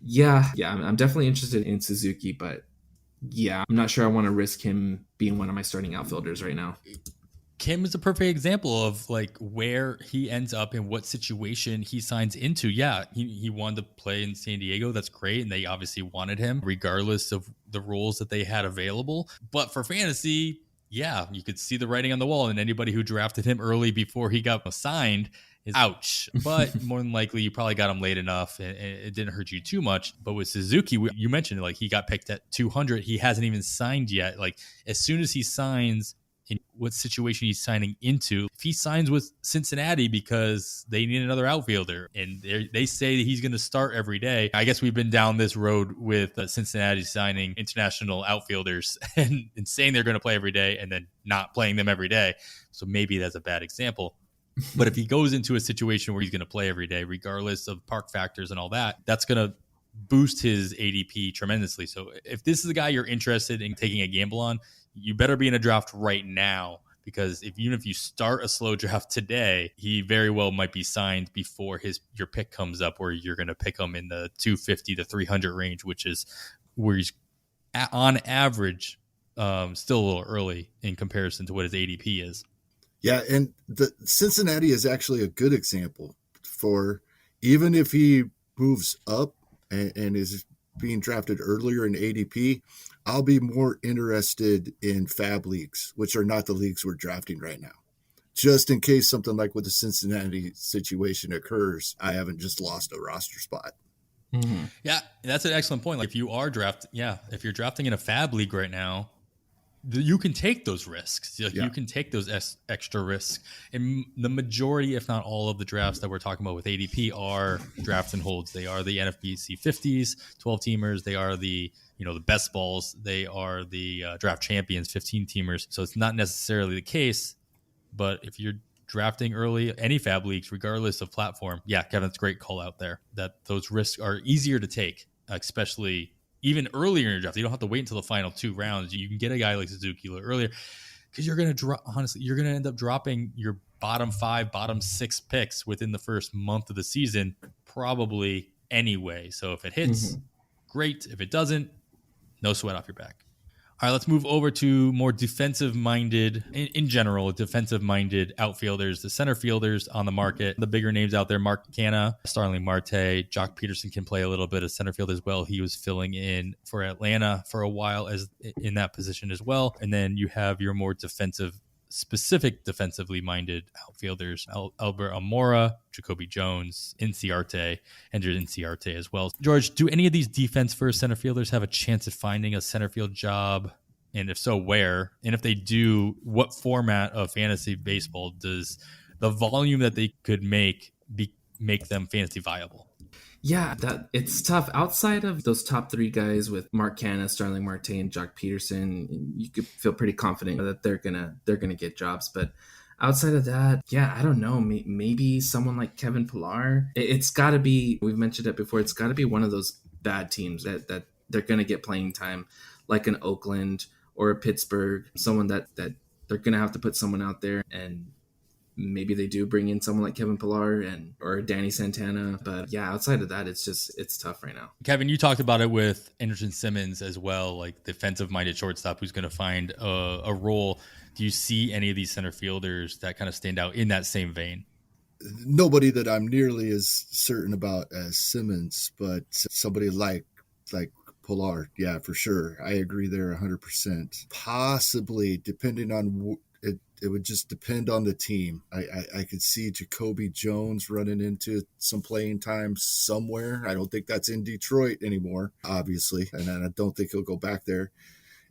yeah, I'm definitely interested in Suzuki, but yeah, I'm not sure I want to risk him being one of my starting outfielders right now. Kim is a perfect example of like where he ends up and what situation he signs into. Yeah, he wanted to play in San Diego. That's great. And they obviously wanted him regardless of the roles that they had available. But for fantasy, yeah, you could see the writing on the wall. And anybody who drafted him early before he got signed is ouch. But more than likely, you probably got him late enough and it didn't hurt you too much. But with Suzuki, you mentioned like he got picked at 200. He hasn't even signed yet. Like as soon as he signs, in what situation he's signing into. If he signs with Cincinnati because they need another outfielder and they say that he's going to start every day, I guess we've been down this road with Cincinnati signing international outfielders and saying they're going to play every day and then not playing them every day. So maybe that's a bad example. But if he goes into a situation where he's going to play every day, regardless of park factors and all that, that's going to boost his ADP tremendously. So if this is a guy you're interested in taking a gamble on, you better be in a draft right now, because even if you start a slow draft today, he very well might be signed before your pick comes up, where you're going to pick him in the 250 to 300 range, which is where he's on average still a little early in comparison to what his ADP is. Yeah, and the Cincinnati is actually a good example for, even if he moves up and is being drafted earlier in ADP, I'll be more interested in fab leagues, which are not the leagues we're drafting right now. Just in case something like with the Cincinnati situation occurs, I haven't just lost a roster spot. Mm-hmm. Yeah, that's an excellent point. Like if you're drafting in a fab league right now, you can take those risks. Like you can take those extra risks. And the majority, if not all of the drafts that we're talking about with ADP are drafts and holds. They are the NFBC 50s, 12 teamers. They are the best balls. They are the draft champions, 15 teamers. So it's not necessarily the case, but if you're drafting early, any fab leagues, regardless of platform, yeah, Kevin, it's a great call out there that those risks are easier to take, especially even earlier in your draft. You don't have to wait until the final 2 rounds. You can get a guy like Suzuki a little earlier, because you're going to end up dropping your bottom 5, bottom 6 picks within the first month of the season, probably anyway. So if it hits, great. If it doesn't, no sweat off your back. All right, let's move over to more defensive-minded, in general, defensive-minded outfielders, the center fielders on the market. The bigger names out there, Mark Canha, Starling Marte, Jock Peterson can play a little bit of center field as well. He was filling in for Atlanta for a while as in that position as well. And then you have your more defensively minded outfielders, Albert Almora, Jacoby Jones, Inciarte, Ender Inciarte as well. George, do any of these defense first center fielders have a chance at finding a center field job? And if so, where? And if they do, what format of fantasy baseball does the volume that they could make them fantasy viable? Yeah, that it's tough. Outside of those top 3 guys with Mark Canha, Starling Marte, and Jock Peterson, you could feel pretty confident that they're gonna get jobs. But outside of that, yeah, I don't know. Maybe someone like Kevin Pillar. It's got to be. We've mentioned it before. It's got to be one of those bad teams that they're gonna get playing time, like an Oakland or a Pittsburgh. Someone that they're gonna have to put someone out there, and maybe they do bring in someone like Kevin Pillar or Danny Santana. But yeah, outside of that, it's tough right now. Kevin, you talked about it with Anderson Simmons as well, like defensive-minded shortstop who's going to find a role. Do you see any of these center fielders that kind of stand out in that same vein? Nobody that I'm nearly as certain about as Simmons, but somebody like Pillar, yeah, for sure. I agree there 100%. Possibly, depending on it would just depend on the team. I could see Jacoby Jones running into some playing time somewhere. I don't think that's in Detroit anymore, obviously, and I don't think he'll go back there.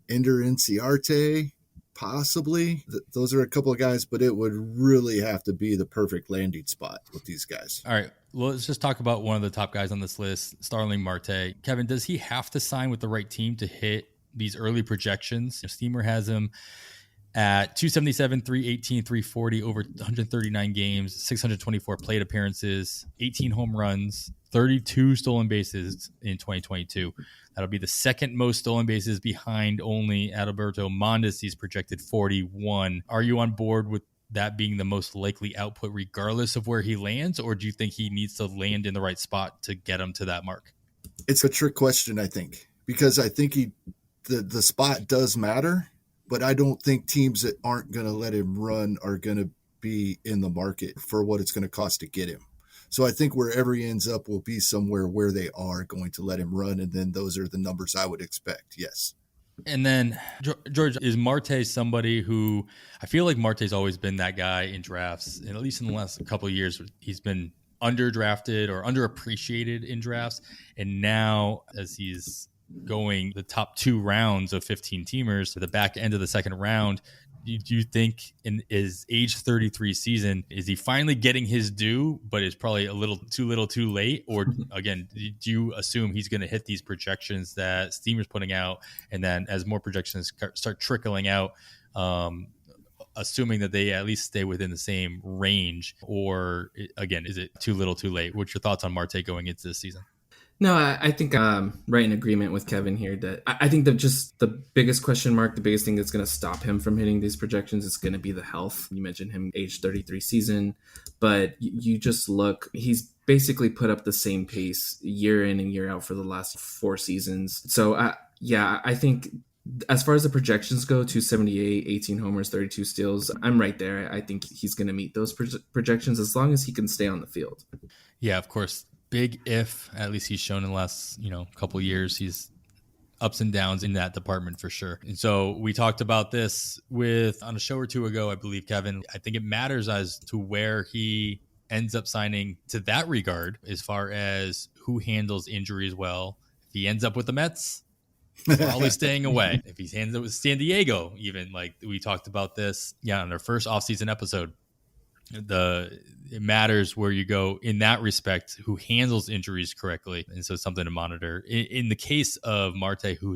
Ender Inciarte, possibly. Those are a couple of guys, but it would really have to be the perfect landing spot with these guys. All right, well, let's just talk about one of the top guys on this list, Starling Marte. Kevin, does he have to sign with the right team to hit these early projections? Steamer has him at 277, 318, 340 over 139 games, 624 plate appearances, 18 home runs, 32 stolen bases in 2022. That'll be the second most stolen bases behind only Adalberto Mondes. He's projected 41. Are you on board with that being the most likely output regardless of where he lands, or do you think he needs to land in the right spot to get him to that mark? It's a trick question, I think, because I think the spot does matter. but I don't think teams that aren't going to let him run are going to be in the market for what it's going to cost to get him. So I think wherever he ends up will be somewhere where they are going to let him run, and then those are the numbers I would expect. Yes. And then, George, is Marte somebody who I feel like Marte's always been that guy in drafts, and at least in the last couple of years, he's been underdrafted or underappreciated in drafts. And now, as he's going the top 2 rounds of 15 teamers to the back end of the second round, do you think in his age 33 season, is he finally getting his due, but it's probably a little too late? Or again, do you assume he's going to hit these projections that Steamer's putting out? And then as more projections start trickling out, assuming that they at least stay within the same range? Or again, is it too little too late? What's your thoughts on Marte going into this season? No, I think I'm right in agreement with Kevin here that I think that just the biggest question mark, the biggest thing that's going to stop him from hitting these projections is going to be the health. You mentioned him age 33 season, but you just look, he's basically put up the same pace year in and year out for the last 4 seasons. So I think as far as the projections go, 278, 18 homers, 32 steals, I'm right there. I think he's going to meet those projections as long as he can stay on the field. Yeah, of course. Big if, at least he's shown in the last, couple of years, he's ups and downs in that department for sure. And so we talked about this on a show or two ago, I believe, Kevin. I think it matters as to where he ends up signing to that regard, as far as who handles injuries well. If he ends up with the Mets, probably staying away. If he ends up with San Diego, even, like we talked about this, on our first offseason episode, it matters where you go in that respect, who handles injuries correctly. And so it's something to monitor. In the case of Marte, who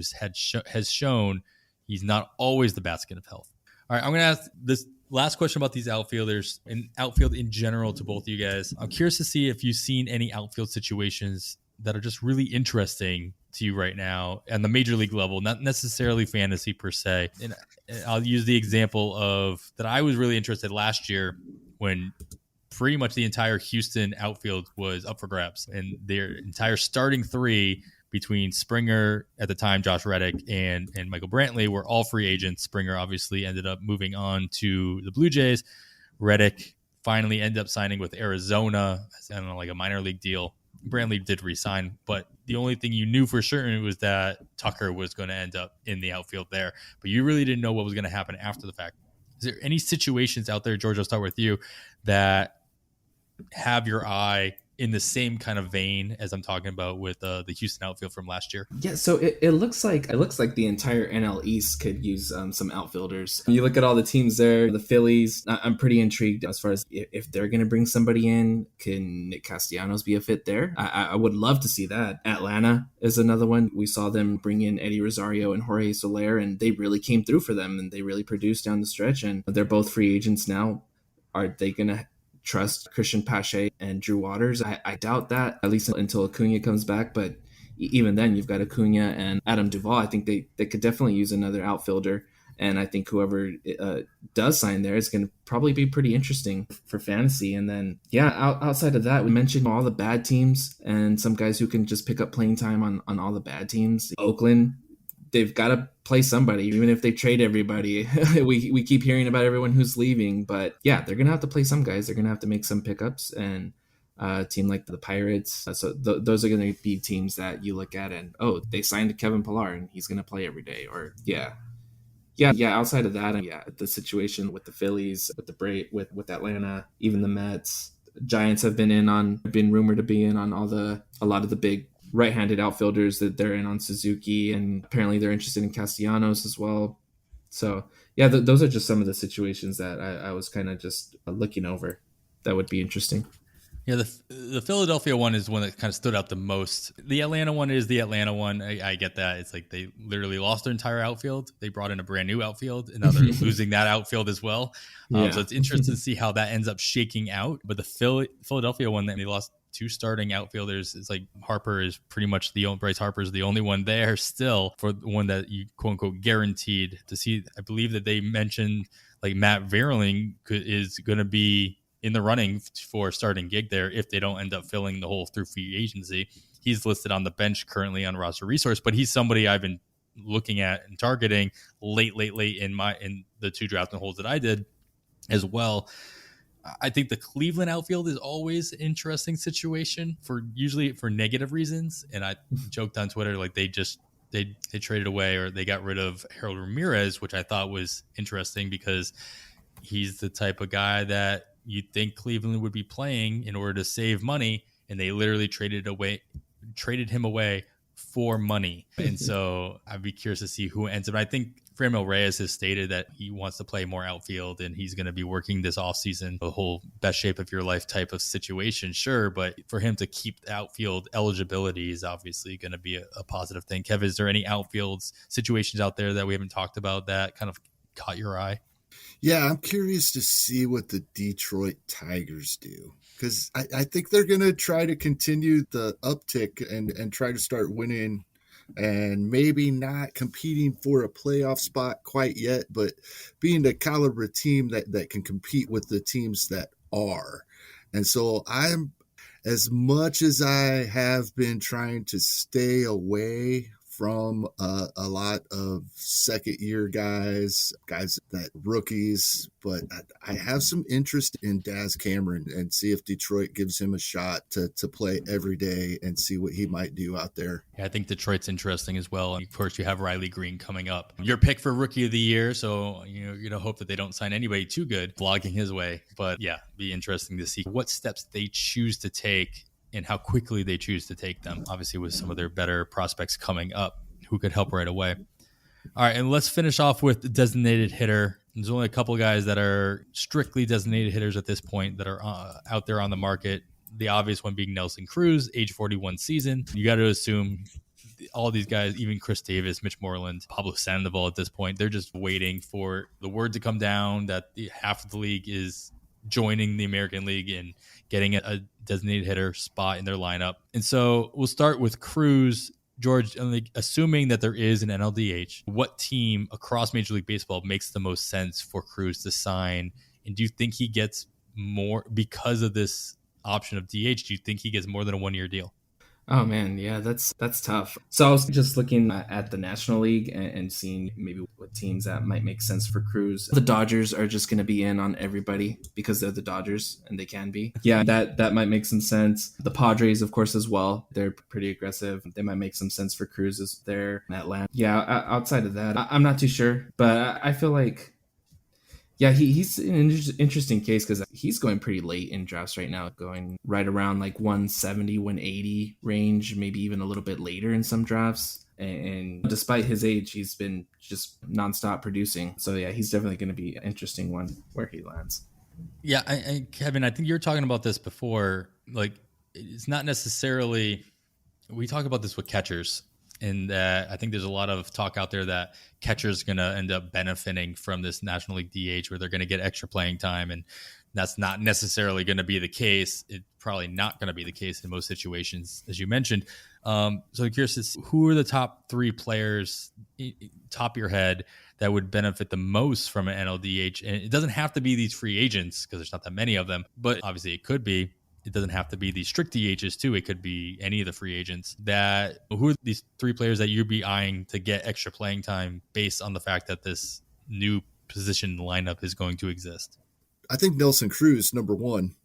has shown he's not always the basket of health. All right, I'm going to ask this last question about these outfielders and outfield in general to both of you guys. I'm curious to see if you've seen any outfield situations that are just really interesting to you right now on the major league level, not necessarily fantasy per se. And I'll use the example of that I was really interested last year when pretty much the entire Houston outfield was up for grabs, and their entire starting 3 between Springer at the time, Josh Reddick, and Michael Brantley were all free agents. Springer obviously ended up moving on to the Blue Jays. Reddick finally ended up signing with Arizona, I don't know, like a minor league deal. Brantley did resign, but the only thing you knew for certain was that Tucker was going to end up in the outfield there, but you really didn't know what was going to happen after the fact. Is there any situations out there, George, I'll start with you, that have your eye in the same kind of vein as I'm talking about with the Houston outfield from last year? Yeah, so it looks like the entire NL East could use some outfielders. You look at all the teams there, the Phillies. I'm pretty intrigued as far as if they're going to bring somebody in. Can Nick Castellanos be a fit there? I would love to see that. Atlanta is another one. We saw them bring in Eddie Rosario and Jorge Soler, and they really came through for them, and they really produced down the stretch. And they're both free agents now. Are they going to trust Christian Pache and Drew Waters? I doubt that, at least until Acuna comes back. But even then, you've got Acuna and Adam Duvall. I think they could definitely use another outfielder. And I think whoever does sign there is going to probably be pretty interesting for fantasy. And then, outside of that, we mentioned all the bad teams and some guys who can just pick up playing time on all the bad teams. Oakland, they've got to play somebody, even if they trade everybody. we keep hearing about everyone who's leaving, but they're going to have to play some guys. They're going to have to make some pickups, and a team like the Pirates. So those are going to be teams that you look at and, they signed Kevin Pillar and he's going to play every day. Or outside of that, the situation with the Phillies, with Atlanta, even the Mets, Giants have been rumored to be in on a lot of the big right-handed outfielders that they're in on Suzuki, and apparently they're interested in Castellanos as well. So those are just some of the situations that I was kind of just looking over that would be interesting. Yeah, the Philadelphia one is one that kind of stood out the most. The Atlanta one is the Atlanta one. I get that. It's like they literally lost their entire outfield. They brought in a brand new outfield, and now they're losing that outfield as well. So it's interesting to see how that ends up shaking out. But the Philadelphia one, that they lost 2 starting outfielders. It's like Harper is pretty much Bryce Harper is the only one there still for the one that you quote unquote guaranteed to see. I believe that they mentioned like Matt Vierling is going to be in the running for starting gig there if they don't end up filling the hole through free agency. He's listed on the bench currently on roster resource, but he's somebody I've been looking at and targeting late in the 2 drafting holes that I did as well. I think the Cleveland outfield is always an interesting situation usually for negative reasons. And I joked on Twitter, like they traded away, or they got rid of Harold Ramirez, which I thought was interesting because he's the type of guy that you'd think Cleveland would be playing in order to save money. And they literally traded him away for money. And so I'd be curious to see who ends up. I think Franmil Reyes has stated that he wants to play more outfield, and he's going to be working this offseason, the whole best shape of your life type of situation. Sure. But for him to keep the outfield eligibility is obviously going to be a positive thing. Kev, is there any outfield situations out there that we haven't talked about that kind of caught your eye? Yeah, I'm curious to see what the Detroit Tigers do, because I think they're going to try to continue the uptick and try to start winning, and maybe not competing for a playoff spot quite yet, but being the caliber team that can compete with the teams that are. And so as much as I have been trying to stay away from a lot of second-year guys that rookies, but I have some interest in Daz Cameron and see if Detroit gives him a shot to play every day and see what he might do out there. Yeah, I think Detroit's interesting as well. And of course, you have Riley Green coming up. Your pick for Rookie of the Year, so you're going to hope that they don't sign anybody too good, vlogging his way. But yeah, be interesting to see what steps they choose to take and how quickly they choose to take them, obviously with some of their better prospects coming up who could help right away. All right, and let's finish off with the designated hitter. There's only a couple of guys that are strictly designated hitters at this point that are out there on the market. The obvious one being Nelson Cruz, age 41 season. You got to assume all these guys, even Chris Davis, Mitch Moreland, Pablo Sandoval at this point, they're just waiting for the word to come down that half of the league is joining the American League and getting a designated hitter spot in their lineup. And so we'll start with Cruz. George, assuming that there is an NLDH, what team across Major League Baseball makes the most sense for Cruz to sign? And do you think he gets more because of this option of DH? Do you think he gets more than a 1-year deal? Oh man, yeah, that's tough. So I was just looking at the National League and seeing maybe what teams that might make sense for Cruz. The Dodgers are just going to be in on everybody because they're the Dodgers and they can be. Yeah, that might make some sense. The Padres, of course, as well. They're pretty aggressive. They might make some sense for Cruz as they're in Atlanta. Yeah, outside of that, I'm not too sure, but I feel like, yeah, he's an interesting case because he's going pretty late in drafts right now, going right around like 170, 180 range, maybe even a little bit later in some drafts. And despite his age, he's been just nonstop producing. So yeah, he's definitely going to be an interesting one where he lands. Yeah, Kevin, I think you were talking about this before. Like, it's not necessarily, we talk about this with catchers. And I think there's a lot of talk out there that catchers going to end up benefiting from this National League DH where they're going to get extra playing time. And that's not necessarily going to be the case. It's probably not going to be the case in most situations, as you mentioned. So I'm curious to see, who are the top 3 players, top of your head, that would benefit the most from an NLDH? And it doesn't have to be these free agents because there's not that many of them, but obviously it could be. It doesn't have to be the strict DHs too. It could be any of the free agents. Who are these 3 players that you'd be eyeing to get extra playing time based on the fact that this new position lineup is going to exist? I think Nelson Cruz, number 1,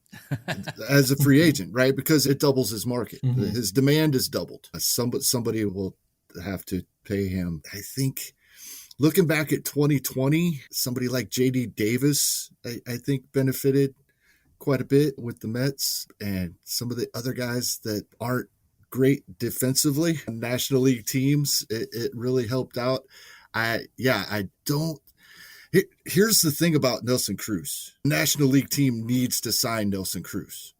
as a free agent, right? Because it doubles his market. Mm-hmm. His demand is doubled. Somebody will have to pay him. I think looking back at 2020, somebody like JD Davis, I think benefited quite a bit with the Mets, and some of the other guys that aren't great defensively, National League teams, it really helped out. Here's the thing about Nelson Cruz. National League team needs to sign Nelson Cruz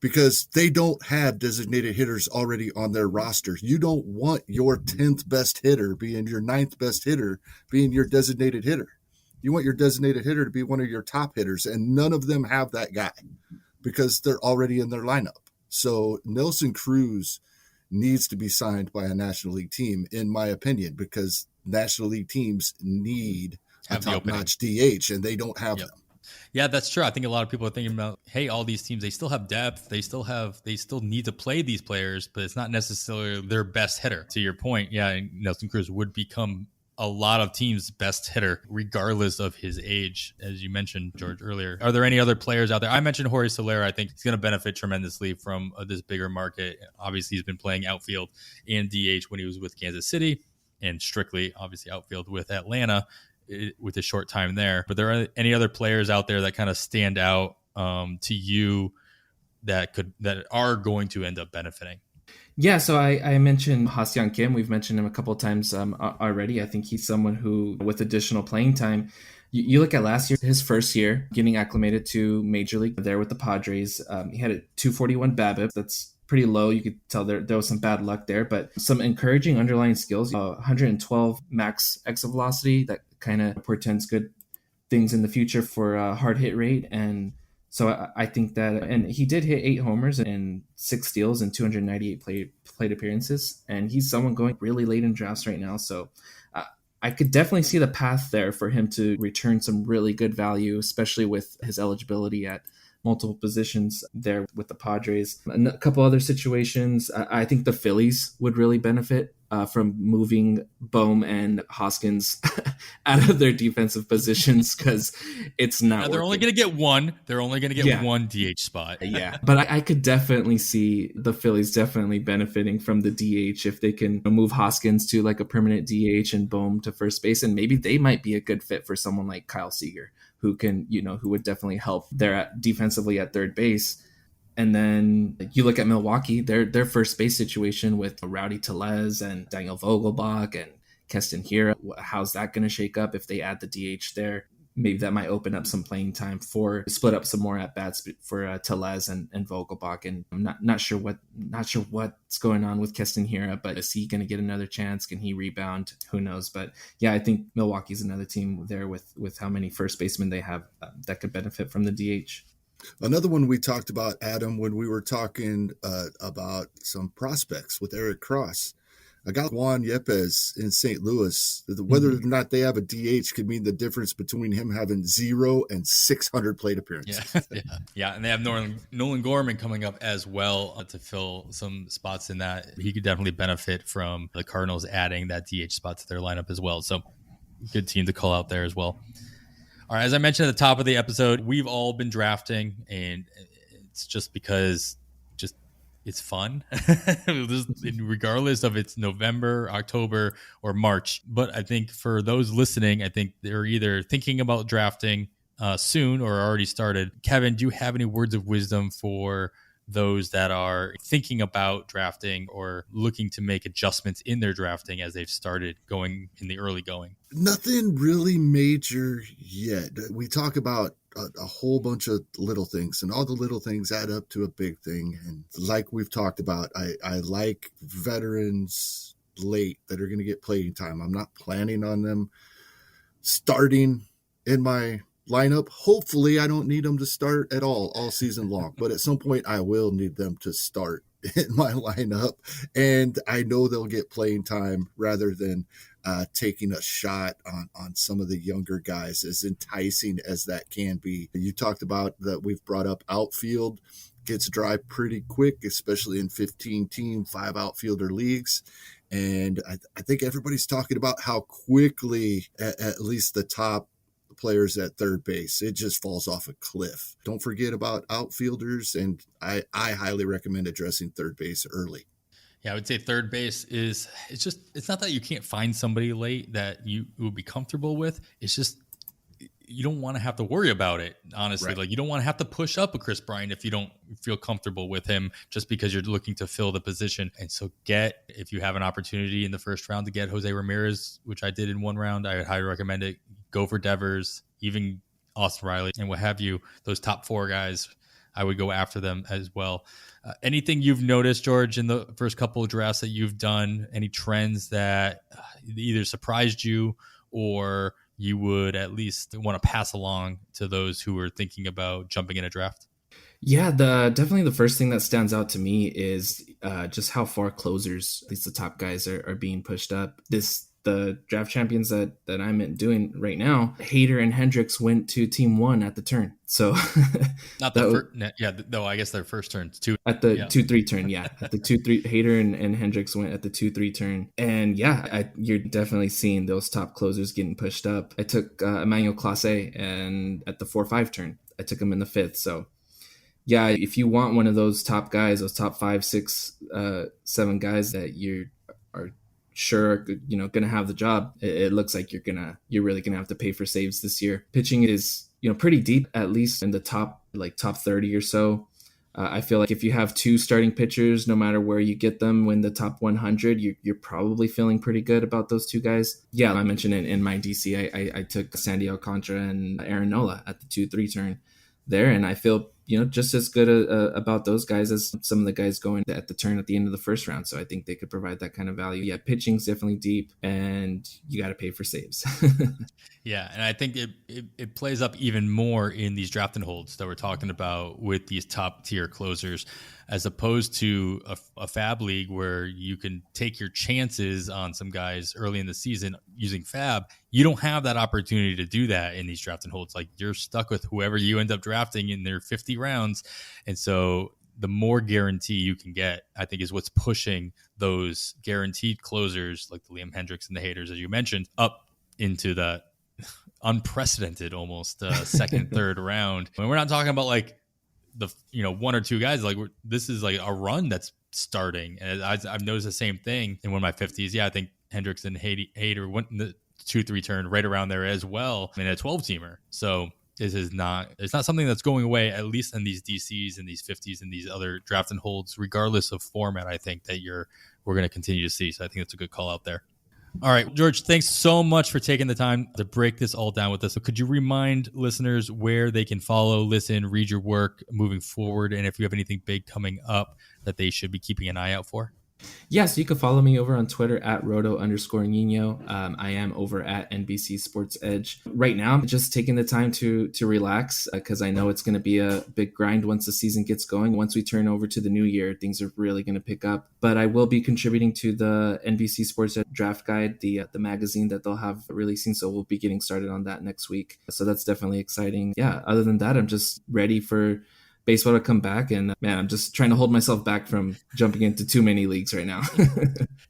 because they don't have designated hitters already on their roster. You don't want your 10th best hitter being your 9th best hitter being your designated hitter. You want your designated hitter to be one of your top hitters, and none of them have that guy because they're already in their lineup. So Nelson Cruz needs to be signed by a National League team, in my opinion, because National League teams need a top-notch DH, and they don't have them. Yeah, that's true. I think a lot of people are thinking about, hey, all these teams, they still have depth. They still need to play these players, but it's not necessarily their best hitter. To your point, yeah, Nelson Cruz would become a lot of teams' best hitter, regardless of his age, as you mentioned, George, earlier. Are there any other players out there? I mentioned Jorge Soler. I think he's going to benefit tremendously from this bigger market. Obviously, he's been playing outfield and DH when he was with Kansas City, and strictly, obviously, outfield with Atlanta with a short time there. But there are any other players out there that kind of stand out to you that are going to end up benefiting? Yeah, so I mentioned Ha-Seong Kim. We've mentioned him a couple of times already. I think he's someone who, with additional playing time, you look at last year, his first year, getting acclimated to Major League there with the Padres. He had a 241 BABIP. That's pretty low. You could tell there was some bad luck there, but some encouraging underlying skills. 112 max exit velocity. That kind of portends good things in the future for hard hit rate. And so I think that, and he did hit 8 homers and 6 steals and 298 plate appearances. And he's someone going really late in drafts right now. So I could definitely see the path there for him to return some really good value, especially with his eligibility at multiple positions there with the Padres. A couple other situations, I think the Phillies would really benefit from moving Bohm and Hoskins out of their defensive positions, because it's not. They're only going to get one. They're only going to get one DH spot. Yeah, but I could definitely see the Phillies definitely benefiting from the DH if they can move Hoskins to like a permanent DH and Bohm to first base, and maybe they might be a good fit for someone like Kyle Seager, who would definitely help there defensively at third base. And then you look at Milwaukee, their first base situation with Rowdy Tellez and Daniel Vogelbach and Keston Hiura. How's that going to shake up if they add the DH there? Maybe that might open up some playing time for split up some more at bats for Tellez and Vogelbach. And I'm not sure what's going on with Keston Hiura, but is he going to get another chance? Can he rebound? Who knows? But yeah, I think Milwaukee's another team there with how many first basemen they have that could benefit from the DH. Another one we talked about, Adam, when we were talking about some prospects with Eric Cross. I got Juan Yepes in St. Louis. Whether or not they have a DH could mean the difference between him having 0 and 600 plate appearances. Yeah. And they have Nolan Gorman coming up as well to fill some spots in that. He could definitely benefit from the Cardinals adding that DH spot to their lineup as well. So good team to call out there as well. All right, as I mentioned at the top of the episode, we've all been drafting, and it's just because it's fun, regardless of it's November, October, or March. But I think for those listening, I think they're either thinking about drafting soon or already started. Kevin, do you have any words of wisdom for those that are thinking about drafting or looking to make adjustments in their drafting as they've started going in the early going? Nothing really major yet. We talk about a whole bunch of little things, and all the little things add up to a big thing. And like we've talked about, I like veterans late that are going to get playing time. I'm not planning on them starting in my lineup. Hopefully I don't need them to start at all season long, but at some point I will need them to start in my lineup, and I know they'll get playing time rather than taking a shot on some of the younger guys, as enticing as that can be. You talked about that. We've brought up outfield gets dry pretty quick, especially in 15-team 5 outfielder leagues. And I think everybody's talking about how quickly at least the top players at third base, it just falls off a cliff. Don't forget about outfielders, and I highly recommend addressing third base early. Yeah, I would say third base it's not that you can't find somebody late that you would be comfortable with. It's just you don't want to have to worry about it, honestly. Right. Like, you don't want to have to push up a Chris Bryant if you don't feel comfortable with him just because you're looking to fill the position. And so if you have an opportunity in the first round to get Jose Ramirez, which I did in one round, I would highly recommend it. Go for Devers, even Austin Riley and what have you. Those top 4 guys, I would go after them as well. Anything you've noticed, George, in the first couple of drafts that you've done, any trends that either surprised you or you would at least want to pass along to those who are thinking about jumping in a draft? Yeah, definitely the first thing that stands out to me is just how far closers, at least the top guys, are being pushed up. This the draft champions that I'm doing right now, Hader and Hendricks went to team 1 at the turn. So not the first, yeah, no, I guess their first turn too. At the 2-3 turn, yeah. At the 2-3, Hader and Hendricks went at the 2-3 turn. And yeah, you're definitely seeing those top closers getting pushed up. I took Emmanuel Clase and at the 4-5 turn. I took him in the 5th. So yeah, if you want one of those top guys, those top 5, 6, 7 guys that you are sure are, going to have the job, it looks like you're really gonna have to pay for saves this year. Pitching is pretty deep, at least in the top 30 or so. I feel like if you have 2 starting pitchers, no matter where you get them, win the top 100, you're probably feeling pretty good about those 2 guys. Yeah, I mentioned it in my DC. I took Sandy Alcantara and Aaron Nola at the 2-3 turn there, and I feel just as good about those guys as some of the guys going at the turn at the end of the first round. So I think they could provide that kind of value. Yeah, pitching's definitely deep, and you got to pay for saves. Yeah, and I think it plays up even more in these draft and holds that we're talking about with these top tier closers, as opposed to a fab league where you can take your chances on some guys early in the season using fab. You don't have that opportunity to do that in these draft and holds. Like, you're stuck with whoever you end up drafting in their 50 rounds. And so the more guarantee you can get, I think, is what's pushing those guaranteed closers like the Liam Hendricks and the Haders, as you mentioned, up into that unprecedented almost second, third round. I mean, we're not talking about like the 1 or 2 guys. Like, this is like a run that's starting. And I've noticed the same thing in one of my 50s. Yeah, I think Hendricks and Hader went in the 2-3 turn right around there as well in a 12-teamer. So it's not something that's going away, at least in these DCs and these 50s and these other draft and holds, regardless of format. I think that we're going to continue to see. So I think that's a good call out there. All right, George, thanks so much for taking the time to break this all down with us. So could you remind listeners where they can follow, listen, read your work moving forward, and if you have anything big coming up that they should be keeping an eye out for? Yeah, so you can follow me over on Twitter at roto_Nino. I am over at NBC Sports Edge. Right now, I'm just taking the time to relax because I know it's going to be a big grind once the season gets going. Once we turn over to the new year, things are really going to pick up. But I will be contributing to the NBC Sports Edge Draft Guide, the magazine that they'll have releasing. So we'll be getting started on that next week. So that's definitely exciting. Yeah, other than that, I'm just ready for baseball to come back, and man, I'm just trying to hold myself back from jumping into too many leagues right now.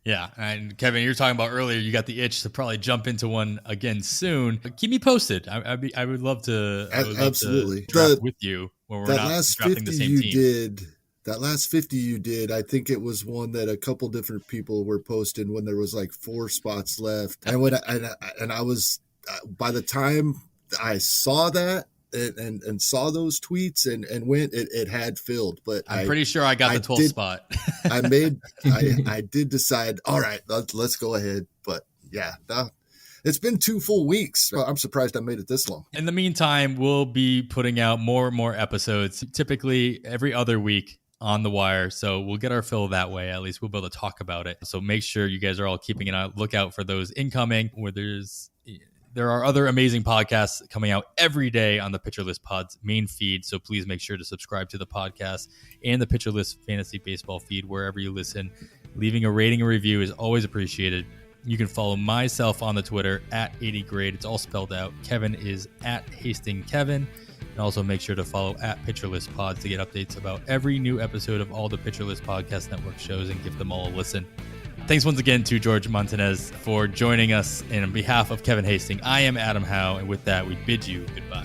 Yeah, and Kevin, you were talking about earlier, you got the itch to probably jump into one again soon. But keep me posted. I would love to. Absolutely draft with you when we're that not last drafting 50 the same you team. did. That last 50 you did, I think it was one that a couple different people were posting when there was like 4 spots left, and when I was by the time I saw that. And saw those tweets and went, it had filled, but I'm pretty sure I got the 12th spot. I did decide, all right, let's go ahead. But yeah, it's been 2 full weeks. I'm surprised I made it this long. In the meantime, we'll be putting out more and more episodes, typically every other week on the wire. So we'll get our fill that way. At least we'll be able to talk about it. So make sure you guys are all keeping an lookout for those incoming, where there are other amazing podcasts coming out every day on the Pitcher List Pod's main feed. So please make sure to subscribe to the podcast and the Pitcher List Fantasy Baseball feed wherever you listen. Leaving a rating and review is always appreciated. You can follow myself on the Twitter at 80grade. It's all spelled out. Kevin is at HastingKevin. And also make sure to follow at Pitcher List Pod to get updates about every new episode of all the Pitcher List Podcast Network shows and give them all a listen. Thanks once again to George Montanez for joining us. And on behalf of Kevin Hastings, I am Adam Howe. And with that, we bid you goodbye.